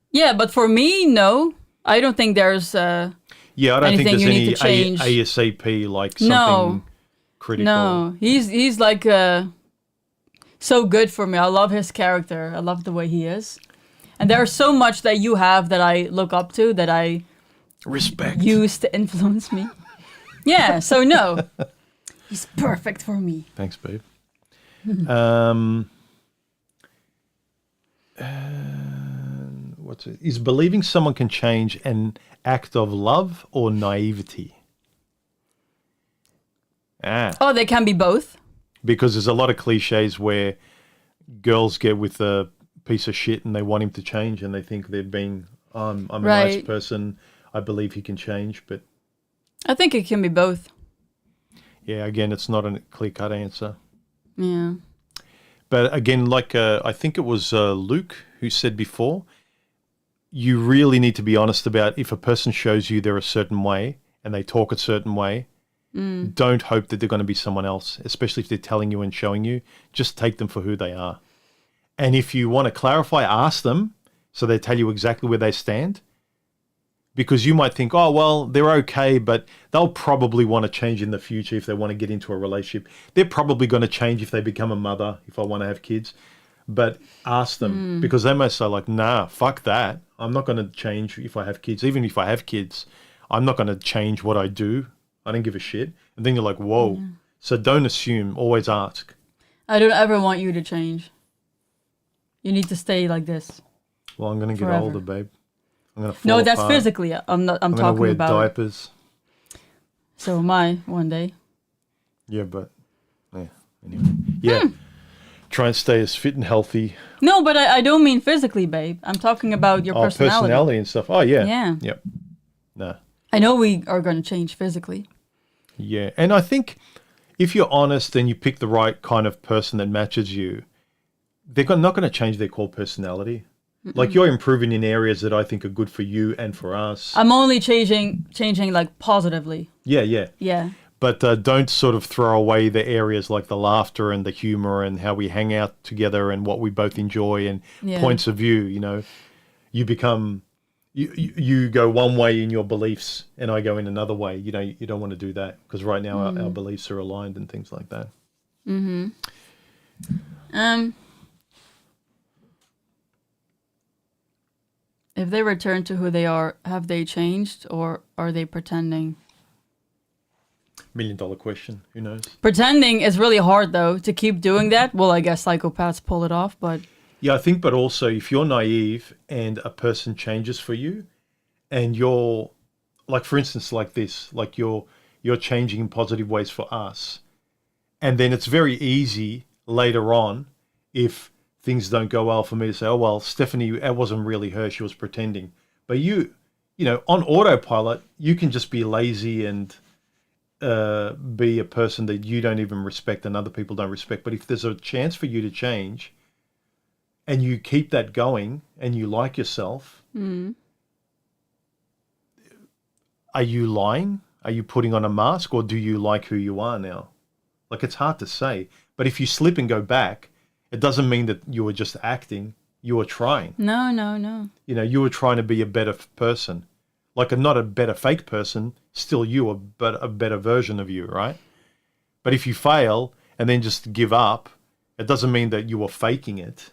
Yeah, but for me, no. I don't think there's yeah, I don't think anything there's you any need to change. ASAP like something critical. No, he's like so good for me. I love his character. I love the way he is. And there's so much that you have that I look up to, that I respect use to influence me. Yeah, so no. He's perfect for me. Thanks, babe. What's it? Is believing someone can change an act of love or naivety? Oh, they can be both. Because there's a lot of cliches where girls get with a piece of shit and they want him to change, and they think they've been, I'm a nice person, I believe he can change. But I think it can be both. Yeah, again, it's not a clear-cut answer. Yeah. But again, like I think it was Luke who said before, you really need to be honest about if a person shows you they're a certain way and they talk a certain way, don't hope that they're going to be someone else, especially if they're telling you and showing you. Just take them for who they are. And if you want to clarify, ask them so they tell you exactly where they stand. Because you might think, oh, well, they're okay, but they'll probably want to change in the future if they want to get into a relationship. They're probably going to change if they become a mother, if I want to have kids. But ask them, because they may say like, nah, fuck that. I'm not going to change if I have kids. Even if I have kids, I'm not going to change what I do. I don't give a shit. And then you're like, whoa. Yeah. So don't assume, always ask. I don't ever want you to change. You need to stay like this. Well, I'm going to get older, babe. I'm going to fall No, that's apart. physically. I'm talking about. I'm going to wear diapers. So am I one day. Yeah, but yeah. Anyway, yeah. Try and stay as fit and healthy. No, but I don't mean physically, babe. I'm talking about your personality. Personality and stuff. Oh, yeah. Yeah. Yep. No. I know we are going to change physically. Yeah, and I think if you're honest and you pick the right kind of person that matches you, they're not going to change their core personality. Like you're improving in areas that I think are good for you and for us. I'm only changing like positively. Yeah, yeah. Yeah. But don't sort of throw away the areas like the laughter and the humor and how we hang out together and what we both enjoy and points of view, you know. You become, you go one way in your beliefs and I go in another way. You know, you don't want to do that because right now our beliefs are aligned and things like that. Mm-hmm. If they return to who they are, have they changed or are they pretending? $1 million question. Who knows? Pretending is really hard, though, to keep doing that. Well, I guess psychopaths pull it off, but... Yeah, I think, but also if you're naive and a person changes for you and you're, like, for instance, like this, like you're changing in positive ways for us, and then it's very easy later on if things don't go well for me to say, oh, well, Stephanie, it wasn't really her, she was pretending. But you know, on autopilot, you can just be lazy and be a person that you don't even respect and other people don't respect. But if there's a chance for you to change and you keep that going and you like yourself, are you lying? Are you putting on a mask, or do you like who you are now? Like, it's hard to say. But if you slip and go back, it doesn't mean that you were just acting. You were trying. No. You know, you were trying to be a better person. Like, not a better fake person, still you, but a better version of you, right? But if you fail and then just give up, it doesn't mean that you were faking it.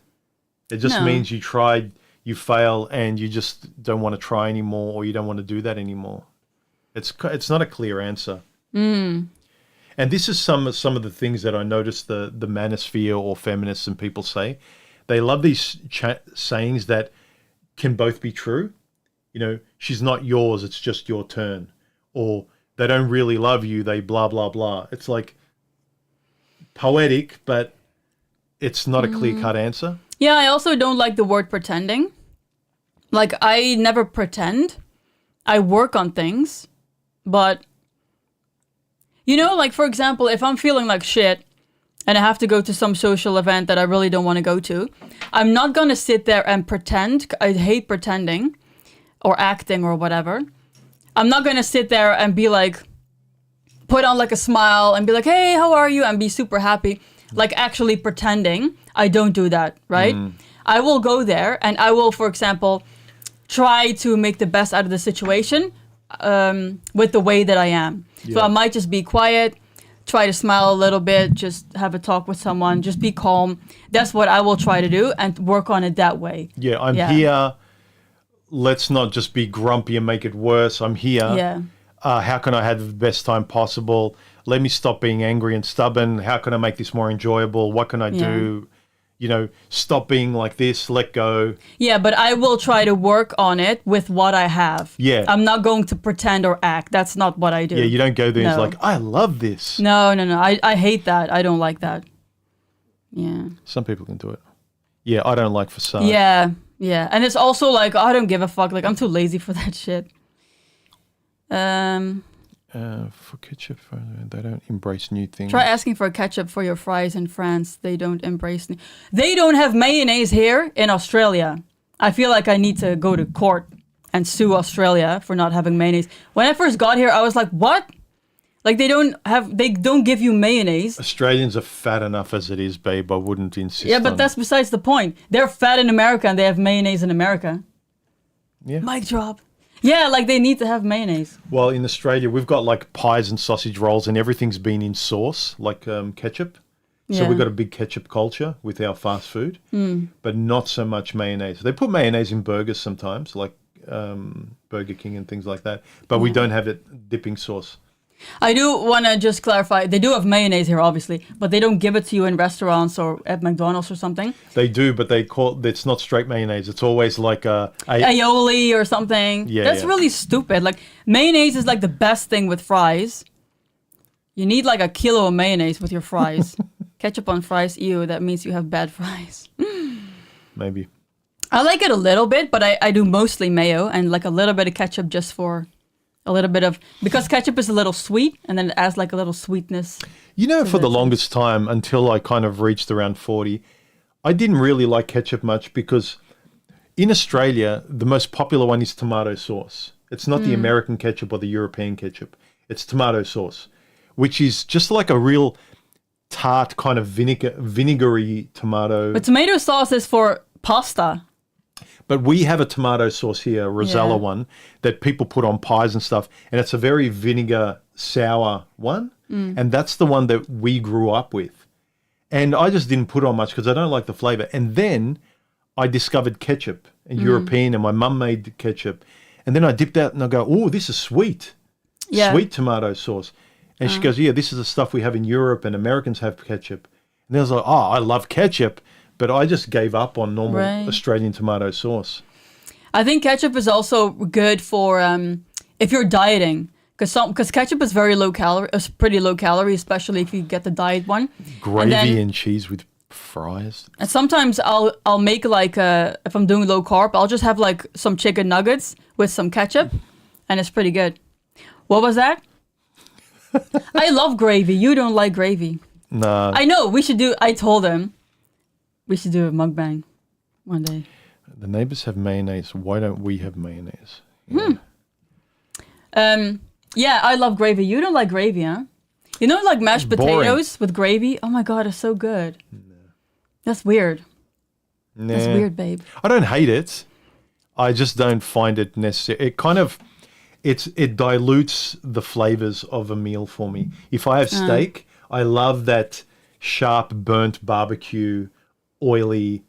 It just means you tried, you fail, and you just don't want to try anymore, or you don't want to do that anymore. It's not a clear answer. And this is some of the things that I noticed the manosphere or feminists and people say. They love these sayings that can both be true. You know, she's not yours, it's just your turn. Or they don't really love you, they blah, blah, blah. It's like poetic, but it's not a clear-cut answer. Yeah, I also don't like the word pretending. Like, I never pretend. I work on things. But, you know, like, for example, if I'm feeling like shit and I have to go to some social event that I really don't want to go to, I'm not going to sit there and pretend. I hate pretending or acting or whatever. I'm not going to sit there and be like, put on like a smile and be like, hey, how are you? And be super happy. Like actually pretending. I don't do that, right? I will go there and I will, for example, try to make the best out of the situation with the way that I am. Yeah. So I might just be quiet, try to smile a little bit, just have a talk with someone, just be calm. That's what I will try to do and work on it that way. Yeah, I'm here. Let's not just be grumpy and make it worse. I'm here. Yeah. How can I have the best time possible? Let me stop being angry and stubborn. How can I make this more enjoyable? What can I do? You know, stop being like this, let go. Yeah, but I will try to work on it with what I have. Yeah. I'm not going to pretend or act. That's not what I do. Yeah, you don't go there and it's like, I love this. No. I hate that. I don't like that. Yeah. Some people can do it. Yeah, I don't like facade. Yeah. And it's also like, I don't give a fuck. Like, I'm too lazy for that shit. For ketchup, they don't embrace new things. Try asking for ketchup for your fries in France. They don't embrace. They don't have mayonnaise here in Australia. I feel like I need to go to court and sue Australia for not having mayonnaise. When I first got here, I was like, what? Like they don't give you mayonnaise. Australians are fat enough as it is, babe. I wouldn't insist. Yeah, but that's besides the point. They're fat in America and they have mayonnaise in America. Yeah. Mic drop. Yeah, like they need to have mayonnaise. Well, in Australia, we've got like pies and sausage rolls and everything's been in sauce, like ketchup. So we've got a big ketchup culture with our fast food, but not so much mayonnaise. They put mayonnaise in burgers sometimes, like Burger King and things like that, but we don't have it dipping sauce. I do want to just clarify, they do have mayonnaise here, obviously, but they don't give it to you in restaurants or at McDonald's or something. They do, but it's not straight mayonnaise. It's always like aioli or something. Yeah, that's really stupid. Like, mayonnaise is like the best thing with fries. You need like a kilo of mayonnaise with your fries. Ketchup on fries, ew, that means you have bad fries. Maybe. I like it a little bit, but I do mostly mayo and like a little bit of ketchup just for... a little bit of, because ketchup is a little sweet and then it adds like a little sweetness. You know, for the longest time, until I kind of reached around 40, I didn't really like ketchup much because in Australia, the most popular one is tomato sauce. It's not the American ketchup or the European ketchup. It's tomato sauce, which is just like a real tart kind of vinegary tomato. But tomato sauce is for pasta. But we have a tomato sauce here, Rosella one, that people put on pies and stuff. And it's a very vinegar sour one. And that's the one that we grew up with. And I just didn't put on much because I don't like the flavor. And then I discovered ketchup, and European, and my mum made ketchup. And then I dipped out and I go, oh, this is sweet. Yeah. Sweet tomato sauce. And she goes, yeah, this is the stuff we have in Europe and Americans have ketchup. And I was like, oh, I love ketchup. But I just gave up on normal Australian tomato sauce. I think ketchup is also good for if you're dieting, because ketchup is very low calorie. It's pretty low calorie, especially if you get the diet one. Gravy and cheese with fries. And sometimes I'll make like if I'm doing low carb, I'll just have like some chicken nuggets with some ketchup, and it's pretty good. What was that? I love gravy. You don't like gravy. Nah. I know. I told him. We should do a mukbang one day. The neighbors have mayonnaise. Why don't we have mayonnaise? Yeah, I love gravy. You don't like gravy, huh? You know, like mashed potatoes with gravy? Oh my God, it's so good. No. That's weird. Nah. That's weird, babe. I don't hate it. I just don't find it necessary. it dilutes the flavors of a meal for me. If I have steak, I love that sharp, burnt barbecue, oily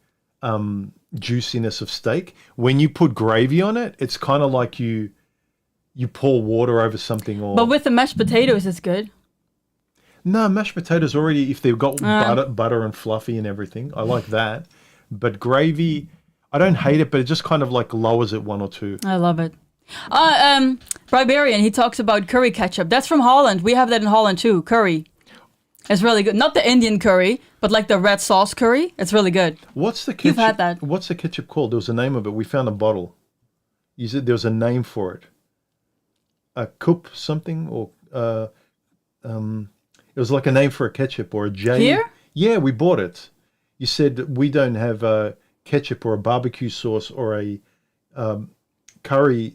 juiciness of steak. When you put gravy on it, it's kind of like you pour water over something. Or But with the mashed potatoes, it's good. no, mashed potatoes already, if they've got butter and fluffy and everything, I like that. But gravy, I don't hate it, but it just kind of like lowers it one or two. I love it. Barbarian, he talks about curry ketchup. That's from Holland. We have that in Holland too, curry. It's really good. Not the Indian curry, but like the red sauce curry. It's really good. What's the ketchup? You've had that. What's the ketchup called? There was a name of it. We found a bottle. You said there was a name for it. A cup something or it was like a name for a ketchup or a J. Here? Yeah, we bought it. You said we don't have a ketchup or a barbecue sauce or a curry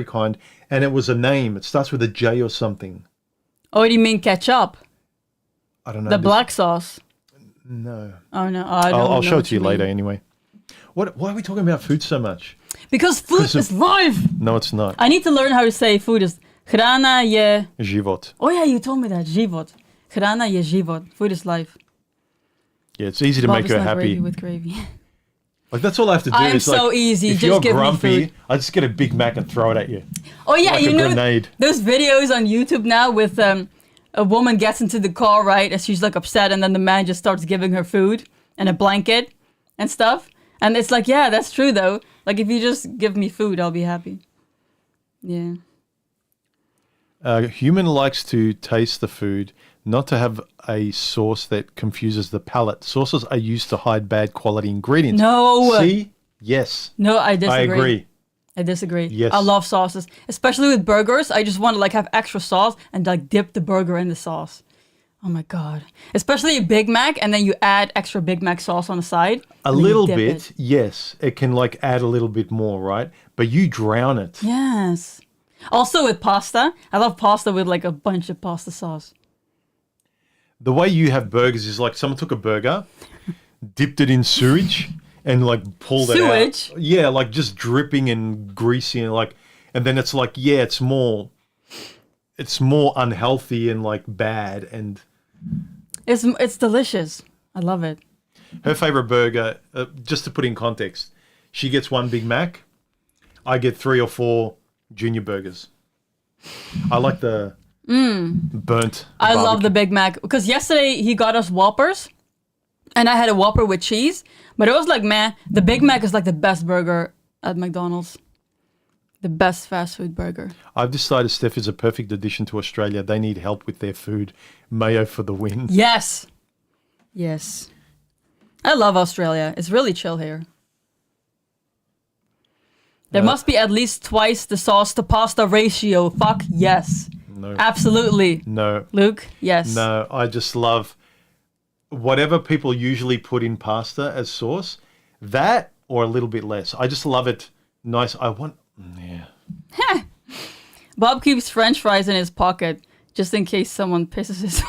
kind, and it was a name. It starts with a J or something. Oh, do you mean ketchup? I don't know. The black sauce? No. Oh, no. I don't I'll know show what it to you mean. later anyway. Why are we talking about food so much? Because food is life. No, it's not. I need to learn how to say food is hrana je... Život. Oh yeah, you told me that. Život. Hrana je život. Food is life. Yeah, it's easy to Bob make is her not happy. gravy with gravy. Like that's all I have to do. I'm is so like, easy. If Just you're give me grumpy, food. I just get a Big Mac and throw it at you. Oh yeah, Like you a know grenade. those videos on YouTube now with a woman gets into the car, right, and she's like upset, and then the man just starts giving her food and a blanket and stuff. And it's like, yeah, that's true though. Like if you just give me food, I'll be happy. Yeah. Human likes to taste the food, not to have a sauce that confuses the palate. Sauces are used to hide bad quality ingredients. No. See? Yes. No, I disagree. I agree. I disagree. Yes. I love sauces, especially with burgers. I just want to like have extra sauce and like dip the burger in the sauce. Oh my God. Especially a Big Mac, and then you add extra Big Mac sauce on the side. A little bit, yes. It can like add a little bit more, right? But you drown it. Yes. Also with pasta. I love pasta with like a bunch of pasta sauce. The way you have burgers is like someone took a burger, dipped it in sewage, and like pulled it out. Sewage? Yeah, like just dripping and greasy and like, and then it's like, yeah, it's more unhealthy and like bad. And It's delicious. I love it. her favorite burger, just to put in context, she gets one Big Mac. I get 3 or 4 junior burgers. I like the burnt. I love barbecue. the Big Mac because yesterday he got us Whoppers, and I had a Whopper with cheese, but it was like, man, the Big Mac is like the best burger at McDonald's. The best fast food burger. I've decided Steph is a perfect addition to Australia. They need help with their food. Mayo for the win. Yes. Yes. I love Australia. It's really chill here. There must be at least twice the sauce to pasta ratio. Fuck yes. No. Absolutely. No. Luke, yes. No, I just love whatever people usually put in pasta as sauce, that or a little bit less. I just love it nice. Yeah. Bob keeps French fries in his pocket just in case someone pisses his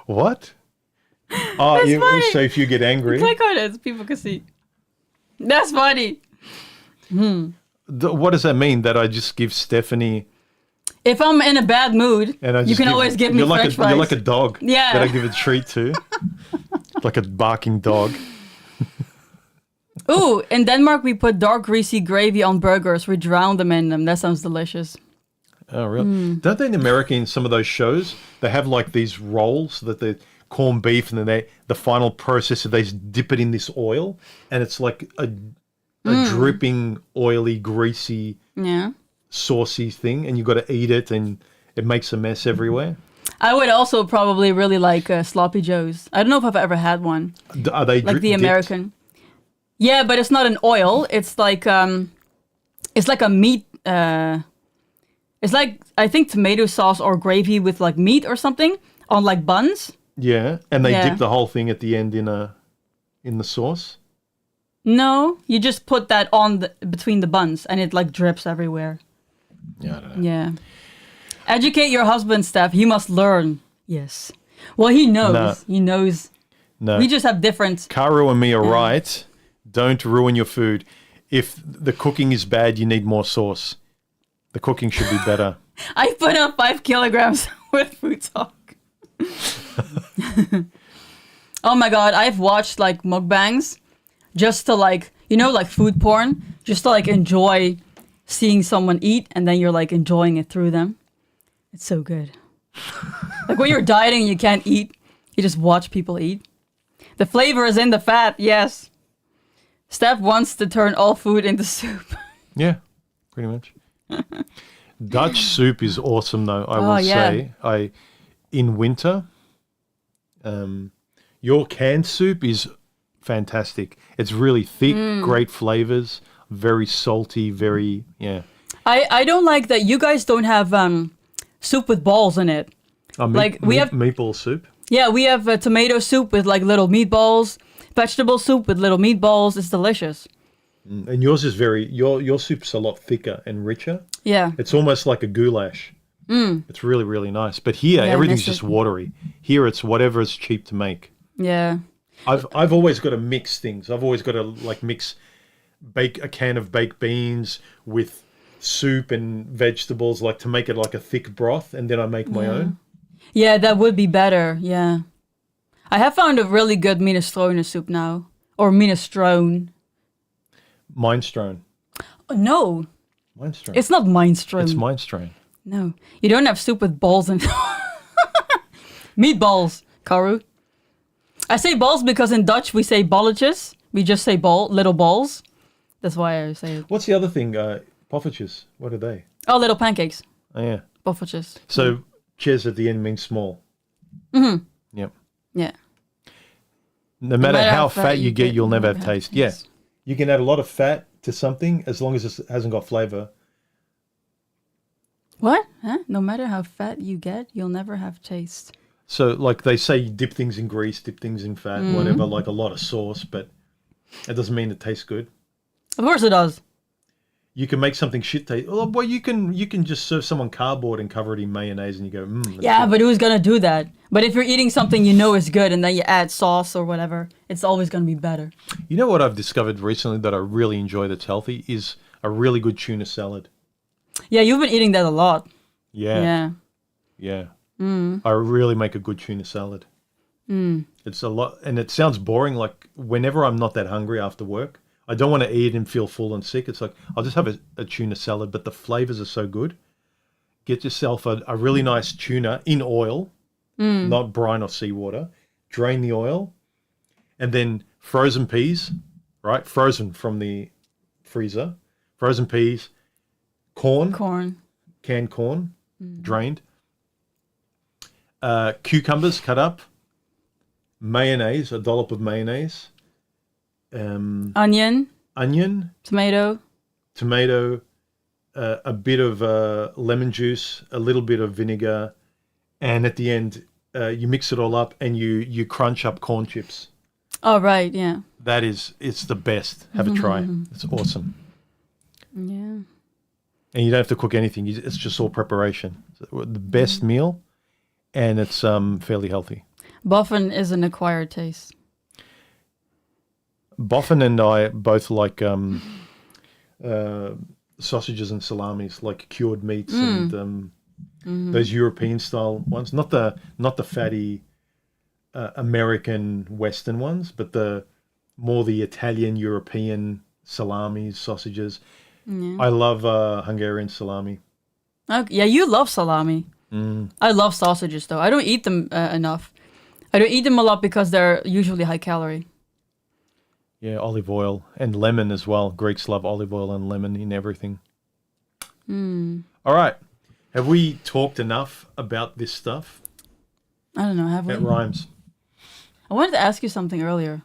What? Oh, That's funny. so if you get angry. Click on it so people can see. That's funny. What does that mean? That I just give Stephanie... If I'm in a bad mood, And I you just can always give me you're like French fries. You're like a dog Yeah. that I give a treat to. Like a barking dog. Ooh, in Denmark we put dark greasy gravy on burgers. We drown them in them. That sounds delicious. Oh, really? Don't they in America, in some of those shows, they have like these rolls that they're corned beef, and then the final process is they dip it in this oil, and it's like a dripping, oily, greasy, Yeah. saucy thing, and you've got to eat it, and it makes a mess everywhere. I would also probably really like sloppy joes. I don't know if I've ever had one. Are they Like the dipped? American. Yeah, but it's not an oil. It's like a meat. It's like, I think, tomato sauce or gravy with like meat or something on like buns. Yeah, and they Yeah. dip the whole thing at the end in the sauce. No, you just put that on between the buns and it like drips everywhere. Yeah, I don't know. Yeah. Educate your husband, Steph. He must learn. Yes. Well, he knows. No. He knows. No. We just have different. Karu and me are right. Don't ruin your food. if the cooking is bad, you need more sauce. The cooking should be better. I put on 5 kilograms with food talk. Oh my god, I've watched like mukbangs just to like, you know, like food porn, just to like enjoy seeing someone eat, and then you're like enjoying it through them. It's so good. Like when you're dieting and you can't eat, you just watch people eat. The flavor is in the fat, yes. Steph wants to turn all food into soup. Yeah, pretty much. Dutch soup is awesome, though. I will say, in winter, your canned soup is fantastic. It's really thick, great flavors, very salty, very I don't like that you guys don't have soup with balls in it. We have meatball soup. Yeah, we have tomato soup with like little meatballs, vegetable soup with little meatballs. It's delicious. And yours is your soup's a lot thicker and richer. Yeah. It's almost like a goulash. It's really, really nice. But here, everything's just watery. Here, it's whatever is cheap to make. Yeah. I've always got to mix things. I've always got to like mix a can of baked beans with soup and vegetables, like to make it like a thick broth, and then I make my own. Yeah, that would be better. Yeah. I have found a really good minestrone soup now. Or minestrone. Minestrone. Oh, no. Minestrone. It's not minestrone. It's minestrone. No. You don't have soup with balls in meatballs, Karu. I say balls because in Dutch we say balletjes. We just say little balls. That's why I say it. What's the other thing? Poffertjes. What are they? Oh, little pancakes. Oh, yeah. Poffertjes. So, ches at the end means small. Mm-hmm. Yep. Yeah. No matter how fat you get, you'll never have taste. Yeah. You can add a lot of fat to something as long as it hasn't got flavor. What? Huh? No matter how fat you get, you'll never have taste. So, like they say, you dip things in grease, dip things in fat, whatever, like a lot of sauce, but it doesn't mean it tastes good. Of course it does. You can make something shit taste. Well, you can just serve someone cardboard and cover it in mayonnaise and you go, yeah, good. But who's going to do that? But if you're eating something you know is good and then you add sauce or whatever, it's always going to be better. You know what I've discovered recently that I really enjoy that's healthy is a really good tuna salad. Yeah, you've been eating that a lot. Yeah. I really make a good tuna salad. It's a lot, and it sounds boring. Like whenever I'm not that hungry after work, I don't want to eat and feel full and sick. It's like I'll just have a tuna salad, but the flavors are so good. Get yourself a really nice tuna in oil, not brine or seawater. Drain the oil, and then frozen peas, right? Frozen from the freezer. Frozen peas, canned corn, drained. Cucumbers cut up. Mayonnaise, a dollop of mayonnaise. Onion, tomato, a bit of lemon juice, a little bit of vinegar, and at the end, you mix it all up and you crunch up corn chips. Oh, right, yeah. It's the best. Have a try. It's awesome. Yeah. And you don't have to cook anything. It's just all preparation. So the best meal, and it's fairly healthy. Boffin is an acquired taste. Boffin and I both like sausages and salamis, like cured meats and those European style ones. Not the fatty American Western ones, but the Italian European salamis, sausages. Yeah. I love Hungarian salami. Okay. Yeah, you love salami. I love sausages though. I don't eat them enough. I don't eat them a lot because they're usually high calorie. Yeah, olive oil and lemon as well. Greeks love olive oil and lemon in everything. All right. Have we talked enough about this stuff? I don't know. Have we? It rhymes. I wanted to ask you something earlier.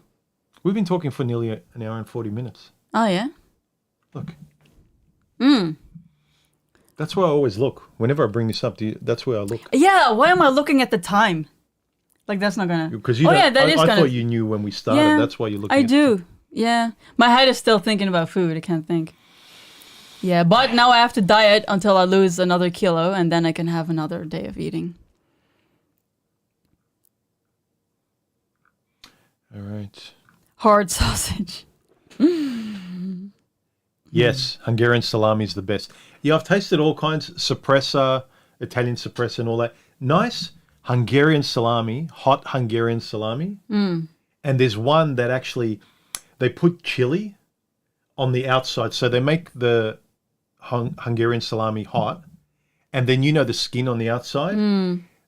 We've been talking for nearly an hour and 40 minutes. Oh, yeah? Look. That's where I always look. Whenever I bring this up, that's where I look. Yeah, why am I looking at the time? Like, that's not going to... Because I thought you knew when we started. Yeah, that's why you're looking I do. Yeah. My head is still thinking about food. I can't think. Yeah, but now I have to diet until I lose another kilo, and then I can have another day of eating. All right. Hard sausage. Yes, Hungarian salami is the best. Yeah, I've tasted all kinds, suppressor, Italian suppressor and all that. Nice Hungarian salami, hot Hungarian salami. And there's one that actually, they put chili on the outside. So they make the Hungarian salami hot. And then the skin on the outside.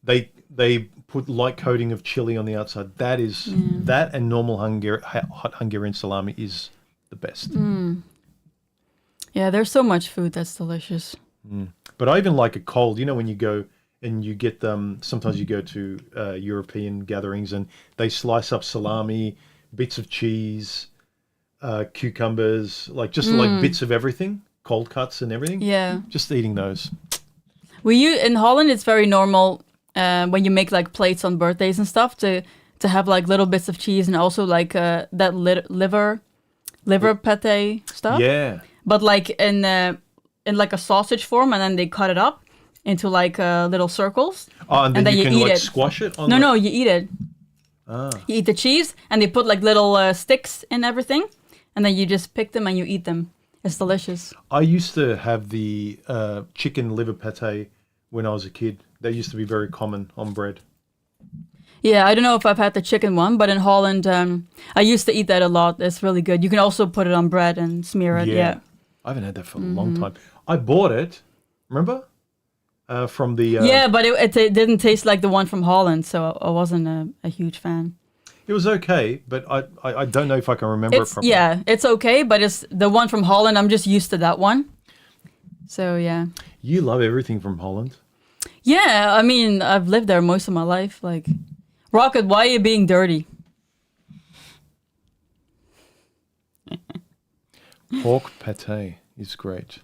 They put light coating of chili on the outside. That is, that and normal hot Hungarian salami is the best. Yeah, there's so much food that's delicious. But I even like it cold. When you go and you get them, sometimes you go to European gatherings and they slice up salami, bits of cheese, cucumbers, like bits of everything, cold cuts and everything. Yeah. Just eating those. In Holland, it's very normal when you make like plates on birthdays and stuff to have like little bits of cheese and also like that liver pate stuff. Yeah. But like in like a sausage form, and then they cut it up into like little circles. Oh, and then you can eat like it. squash it? No, you eat it. Ah. You eat the cheese, and they put like little sticks in everything, and then you just pick them and you eat them. It's delicious. I used to have the chicken liver pate when I was a kid. That used to be very common on bread. Yeah, I don't know if I've had the chicken one, but in Holland, I used to eat that a lot. It's really good. You can also put it on bread and smear it. Yeah. I haven't had that for a long time. I bought it, remember? From the... yeah, but it didn't taste like the one from Holland, so I wasn't a huge fan. It was okay, but I don't know if I can remember it properly. Yeah, it's okay, but it's the one from Holland. I'm just used to that one. So, yeah. You love everything from Holland. Yeah, I mean, I've lived there most of my life. Like, Rocket, why are you being dirty? Pork pate is great.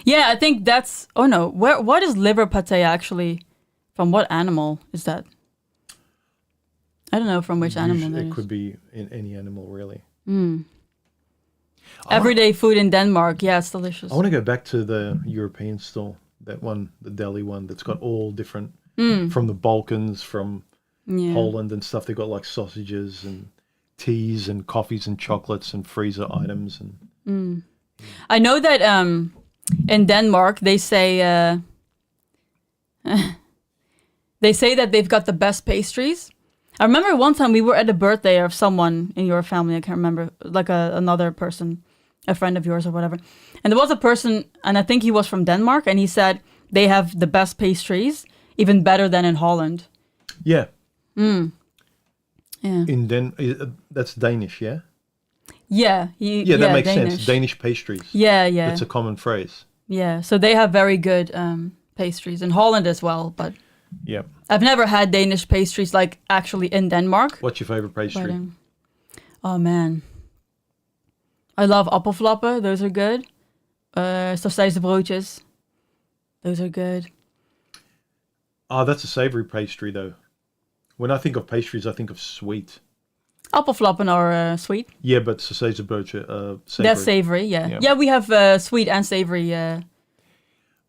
Yeah, I think that's... Oh, no. What is liver pate actually? From what animal is that? I don't know from which animal that It is. could be in any animal, really. Everyday food in Denmark. Yeah, it's delicious. I want to go back to the European store, that one, the deli one, that's got all different, from the Balkans, from Poland and stuff. They've got like sausages and teas and coffees and chocolates and freezer items. And I know that in Denmark they say that they've got the best pastries. I remember one time we were at a birthday of someone in your family. I can't remember, like another person, a friend of yours or whatever. And there was a person, and I think he was from Denmark, and he said they have the best pastries, even better than in Holland. yeah. Yeah. That's Danish, yeah? Yeah. That makes Danish. sense. Danish pastries. Yeah. It's a common phrase. Yeah. So they have very good pastries in Holland as well, but Yeah. I've never had Danish pastries like actually in Denmark. What's your favorite pastry? But, oh man, I love appelflappen. Those are good. Sausijzenbroodjes. Those are good. Oh, that's a savory pastry, though. When I think of pastries, I think of sweet. Appelflappen are sweet. Yeah, but sausijzenbroodje, savory. That's savory. Yeah. We have sweet and savory.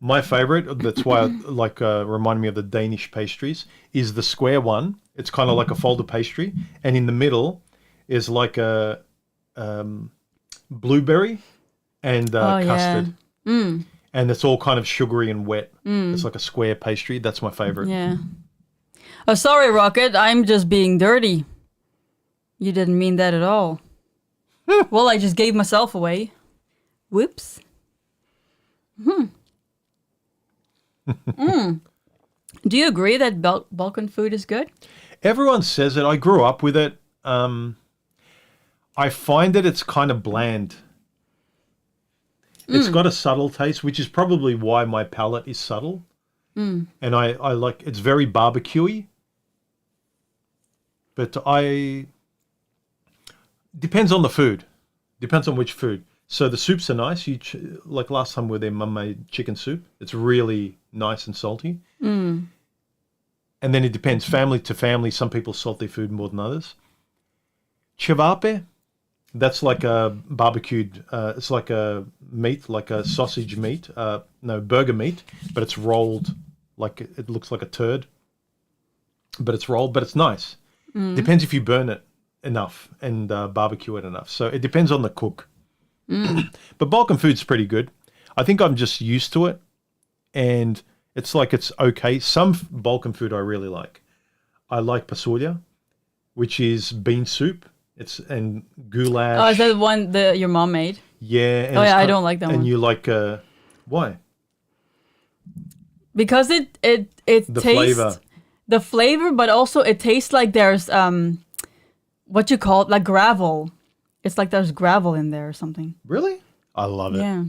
My favorite, that's why I remind me of the Danish pastries, is the square one. It's kind of like a folded pastry, and in the middle is like a blueberry and custard. Yeah. And it's all kind of sugary and wet. It's like a square pastry. That's my favorite. Yeah. Oh, sorry, Rocket. I'm just being dirty. You didn't mean that at all. Well, I just gave myself away. Whoops. Do you agree that Balkan food is good? Everyone says it. I grew up with it. I find that it's kind of bland. It's got a subtle taste, which is probably why my palate is subtle. And I like, it's very barbecue-y. But depends on the food. Depends on which food. So the soups are nice. Like last time we were there, Mum made chicken soup. It's really nice and salty. And then it depends. Family to family, some people salt their food more than others. Cevape, that's like a barbecued, it's like a meat, like a sausage meat. Burger meat, but it's rolled, like it looks like a turd. But it's rolled, but it's nice. Depends if you burn it enough and barbecue it enough. So it depends on the cook. But Balkan food's pretty good. I think I'm just used to it, and it's like it's okay. Some Balkan food I really like. I like pasulja, which is bean soup. And goulash. Oh, is that the one that your mom made? Yeah. And I don't like that one. And you like why? Because it The tastes flavor. the flavor, but also it tastes like there's what you call it, like gravel. It's like there's gravel in there or something. Really? I love it. Yeah.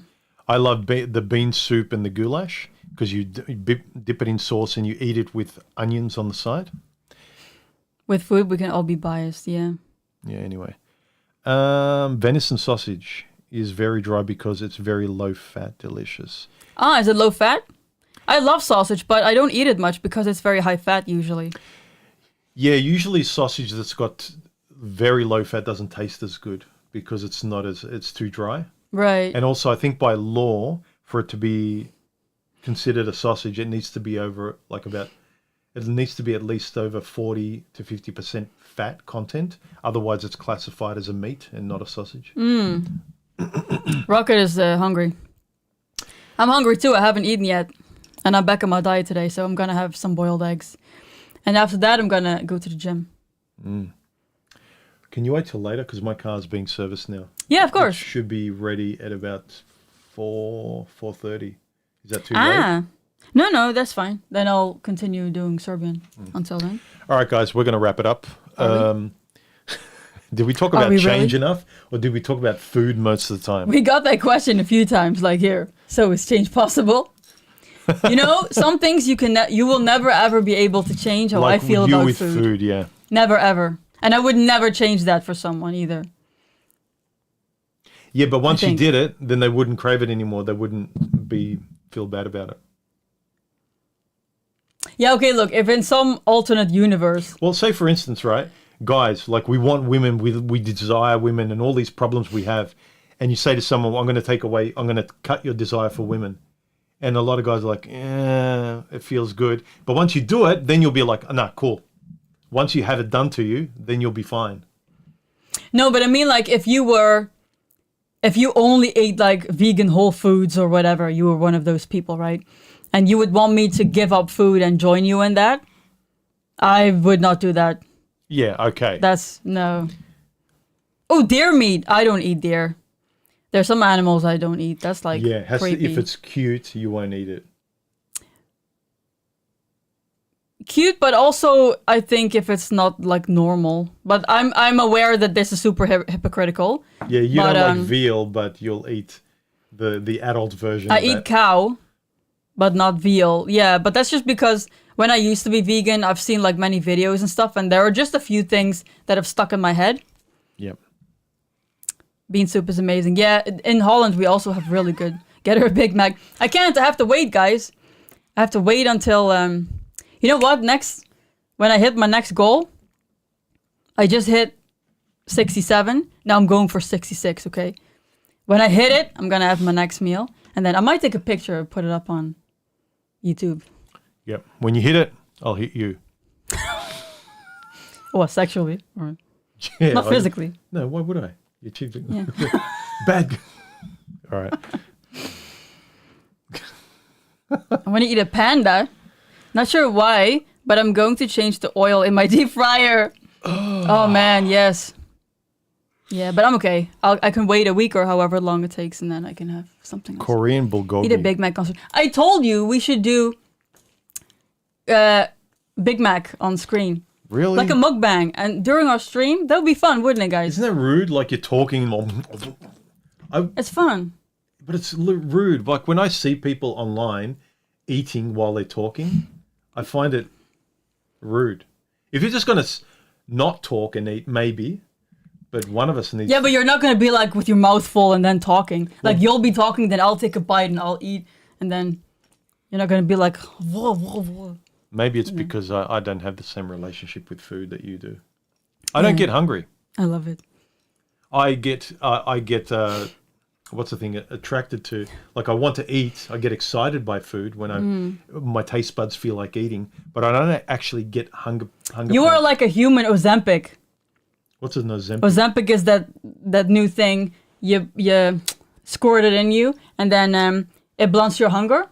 I love the bean soup and the goulash because you dip it in sauce and you eat it with onions on the side. With food, we can all be biased. Yeah. Yeah, anyway. Venison sausage is very dry because it's very low fat, delicious. Ah, is it low fat? I love sausage, but I don't eat it much because it's very high fat usually. Yeah, usually sausage that's got very low fat doesn't taste as good because it's too dry. Right. And also I think by law, for it to be considered a sausage, it needs to be at least over 40 to 50% fat content. Otherwise, it's classified as a meat and not a sausage. Rocket is hungry. I'm hungry too. I haven't eaten yet. And I'm back on my diet today, so I'm going to have some boiled eggs. And after that, I'm going to go to the gym. Can you wait till later? Because my car's being serviced now. Yeah, of course. It should be ready at about 4:30. Is that too late? No, that's fine. Then I'll continue doing Serbian until then. All right, guys, we're going to wrap it up. Did we talk about change enough? Or did we talk about food most of the time? We got that question a few times, like here. So is change possible? You know, some things you will never ever be able to change how I feel about with food. food, yeah. Never ever. And I would never change that for someone either. Yeah, but once you did it, then they wouldn't crave it anymore. They wouldn't feel bad about it. Yeah, okay, look, if in some alternate universe... Well, say for instance, right, guys, like we want women, we desire women and all these problems we have, and you say to someone, well, I'm going to cut your desire for women. And a lot of guys are like, it feels good. But once you do it, then you'll be like, nah, cool. Once you have it done to you, then you'll be fine. No, but I mean, like, if you only ate, like, vegan whole foods or whatever, you were one of those people, right? And you would want me to give up food and join you in that, I would not do that. Yeah, okay. No. Oh, deer meat. I don't eat deer. There's some animals I don't eat. That's like creepy. If it's cute, you won't eat it. Cute, but also I think if it's not like normal. But I'm aware that this is super hypocritical. Yeah, you don't like veal, but you'll eat the adult version. I eat cow, but not veal. Yeah, but that's just because when I used to be vegan, I've seen like many videos and stuff, and there are just a few things that have stuck in my head. Yep. Bean soup is amazing. Yeah, in Holland we also have really good. Get her a Big Mac. I can't. I have to wait, guys. I have to wait until you know what? When I hit my next goal, I just hit 67. Now I'm going for 66. Okay. When I hit it, I'm gonna have my next meal, and then I might take a picture and put it up on YouTube. Yep. When you hit it, I'll hit you. Well, sexually, or yeah, not physically. No, why would I? You're cheating. Yeah. Bad. All right. I want to eat a panda. Not sure why, but I'm going to change the oil in my deep fryer. Oh man, yes. Yeah, but I'm okay. I can wait a week or however long it takes, and then I can have something else. Korean bulgogi. Eat a Big Mac concert. I told you we should do Big Mac on screen. Really? Like a mukbang. And during our stream, that would be fun, wouldn't it, guys? Isn't that rude? Like you're talking. It's fun. But it's rude. Like when I see people online eating while they're talking, I find it rude. If you're just going to not talk and eat, maybe. But one of us needs... Yeah, but you're not going to be like with your mouth full and then talking. Like you'll be talking, then I'll take a bite and I'll eat. And then you're not going to be like... Whoa, whoa, whoa. Maybe it's because I don't have the same relationship with food that you do. I don't get hungry. I love it. I get what's the thing? Attracted to, like I want to eat. I get excited by food when my taste buds feel like eating, but I don't actually get hunger. You are like a human Ozempic. What's an Ozempic? Ozempic is that new thing you squirt it in you, and then it blunts your hunger.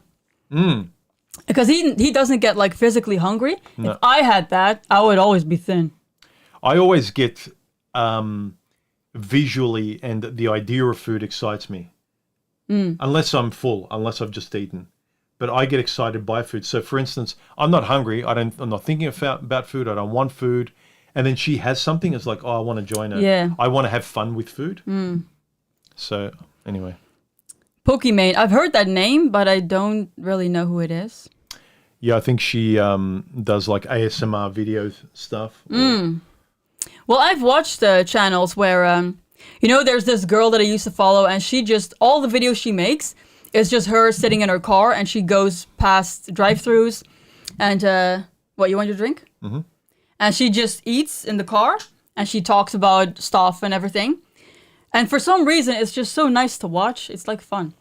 Because he doesn't get like physically hungry. No. If I had that, I would always be thin. I always get visually, and the idea of food excites me. Unless I'm full, unless I've just eaten. But I get excited by food. So, for instance, I'm not hungry. I'm not thinking about food. I don't want food. And then she has something. It's like, oh, I want to join her. Yeah. I want to have fun with food. So, anyway. Pokimane. I've heard that name, but I don't really know who it is. Yeah, I think she does like ASMR video stuff. Well, I've watched channels where, there's this girl that I used to follow, and all the videos she makes is just her sitting in her car, and she goes past drive-thrus, and, what, you want your drink? Mm-hmm. And she just eats in the car, and she talks about stuff and everything. And for some reason, it's just so nice to watch. It's like fun.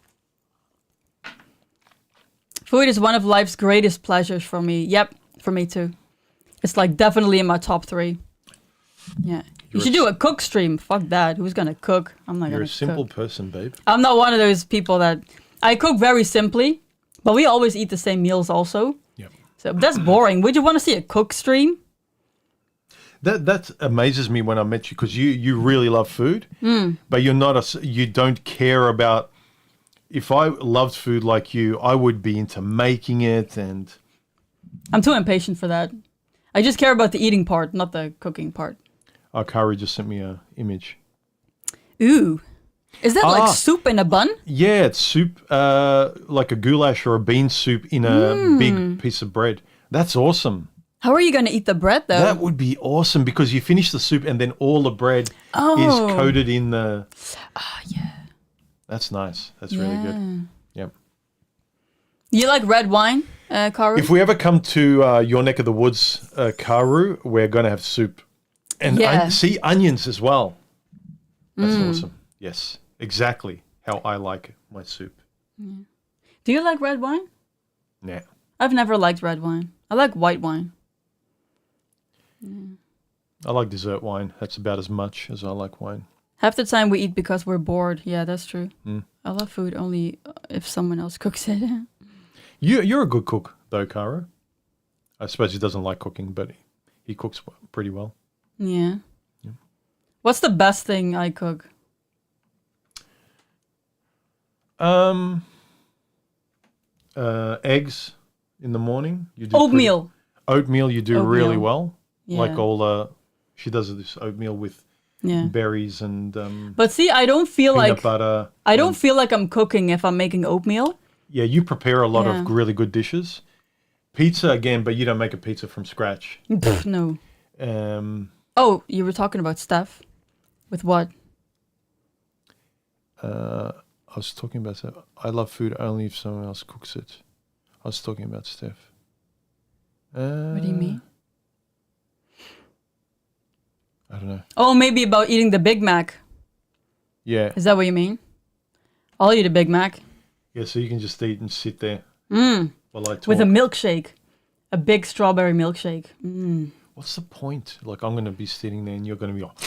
Food is one of life's greatest pleasures for me. Yep, for me too. It's like definitely in my top 3. Yeah. You should do a cook stream. Fuck that. Who's gonna cook? I'm not gonna cook. You're a simple person, babe. I'm not one of those people that... I cook very simply, but we always eat the same meals also. Yep. So that's boring. Would you want to see a cook stream? That amazes me when I met you, because you really love food, but you don't care about... If I loved food like you, I would be into making it, and... I'm too impatient for that. I just care about the eating part, not the cooking part. Kari just sent me an image. Ooh. Is that like soup in a bun? Yeah, it's soup, like a goulash or a bean soup in a big piece of bread. That's awesome. How are you going to eat the bread, though? That would be awesome, because you finish the soup and then all the bread is coated in the... Yeah. That's nice. That's really good. Yep. You like red wine, Karu? If we ever come to your neck of the woods, Karu, we're going to have soup. And see, onions as well. That's awesome. Yes, exactly how I like my soup. Do you like red wine? Nah. I've never liked red wine. I like white wine. I like dessert wine. That's about as much as I like wine. Half the time we eat because we're bored. Yeah, that's true. I love food only if someone else cooks it. You're a good cook, though, Kara. I suppose he doesn't like cooking, but he cooks pretty well. Yeah. What's the best thing I cook? Eggs in the morning. You do oatmeal. Oatmeal you do really well. Yeah. Like she does this oatmeal with berries and but see, I don't feel peanut like butter. I don't feel like I'm cooking if I'm making oatmeal. Yeah, you prepare a lot of really good dishes. Pizza again, but you don't make a pizza from scratch. No. Oh, you were talking about Steph. With what? I was talking about Steph. I love food only if someone else cooks it. I was talking about Steph. What do you mean? I don't know. Oh, maybe about eating the Big Mac. Yeah. Is that what you mean? I'll eat a Big Mac. Yeah, so you can just eat and sit there while I talk. With a milkshake. A big strawberry milkshake. What's the point? Like, I'm going to be sitting there and you're going to be like...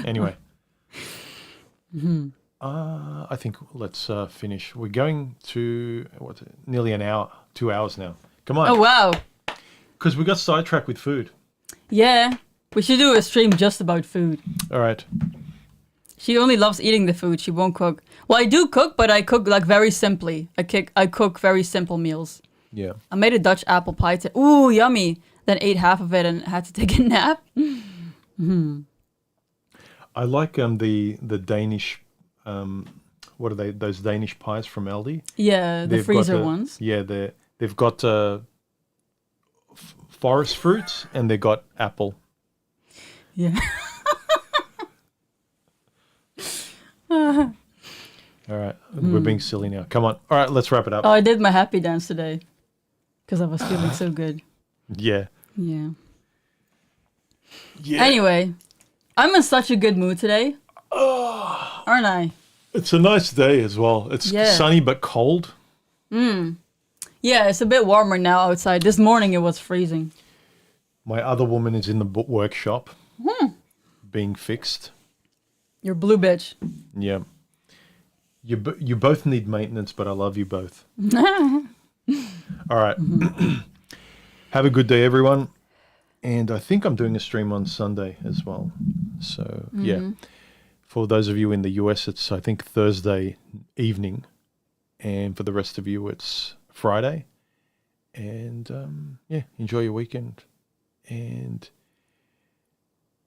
Anyway. I think let's finish. We're going to, nearly an hour, 2 hours now. Come on. Oh, wow. Because we got sidetracked with food. Yeah. We should do a stream just about food. All right. She only loves eating the food. She won't cook. Well, I do cook, but I cook like very simply. I cook very simple meals. Yeah. I made a Dutch apple pie. Ooh, yummy. Then ate half of it and had to take a nap. I like the Danish, what are they? Those Danish pies from Aldi. Yeah, the freezer ones. Yeah, they've got forest fruits and they got apple. Yeah. All right, we're being silly now. Come on. All right, let's wrap it up. Oh, I did my happy dance today because I was feeling so good. Yeah. Yeah. Yeah. Anyway, I'm in such a good mood today. Aren't I? It's a nice day as well. It's sunny but cold. Yeah, it's a bit warmer now outside. This morning it was freezing. My other woman is in the workshop. being fixed. You're blue bitch. Yeah. You both need maintenance, but I love you both. All right. Have a good day, everyone. And I think I'm doing a stream on Sunday as well. So, yeah. For those of you in the US, it's, I think, Thursday evening. And for the rest of you, it's Friday. And, yeah, enjoy your weekend. And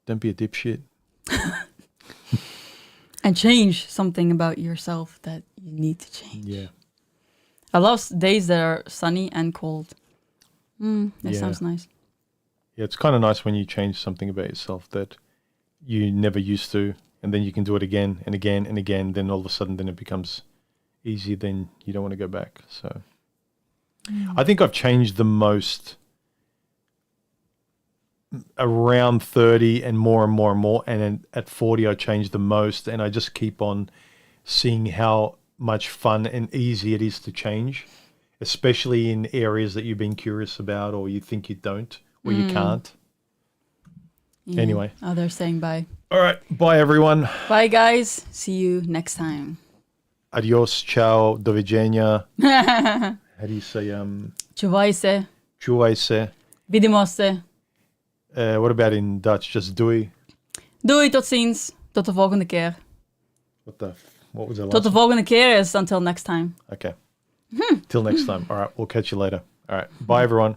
don't be a dipshit. And change something about yourself that you need to change. Yeah. I love days that are sunny and cold. That sounds nice. Yeah, it's kind of nice when you change something about yourself that you never used to, and then you can do it again and again and again. Then all of a sudden, then it becomes easy. Then you don't want to go back. So I think I've changed the most around 30 and more and more and more. And then at 40, I changed the most. And I just keep on seeing how much fun and easy it is to change, especially in areas that you've been curious about or you think you don't or you can't. Yeah. Anyway. Oh, they're saying bye. All right. Bye, everyone. Bye, guys. See you next time. Adios, ciao, do viđenja. How do you say Čuvaj se. čuvaj se? Vidimo se. What about in Dutch? Just doei. Doei, tot ziens. Tot de volgende keer. What was the last Tot de one? volgende keer is until next time. Okay. Till next time. All right. We'll catch you later. All right. Bye, everyone.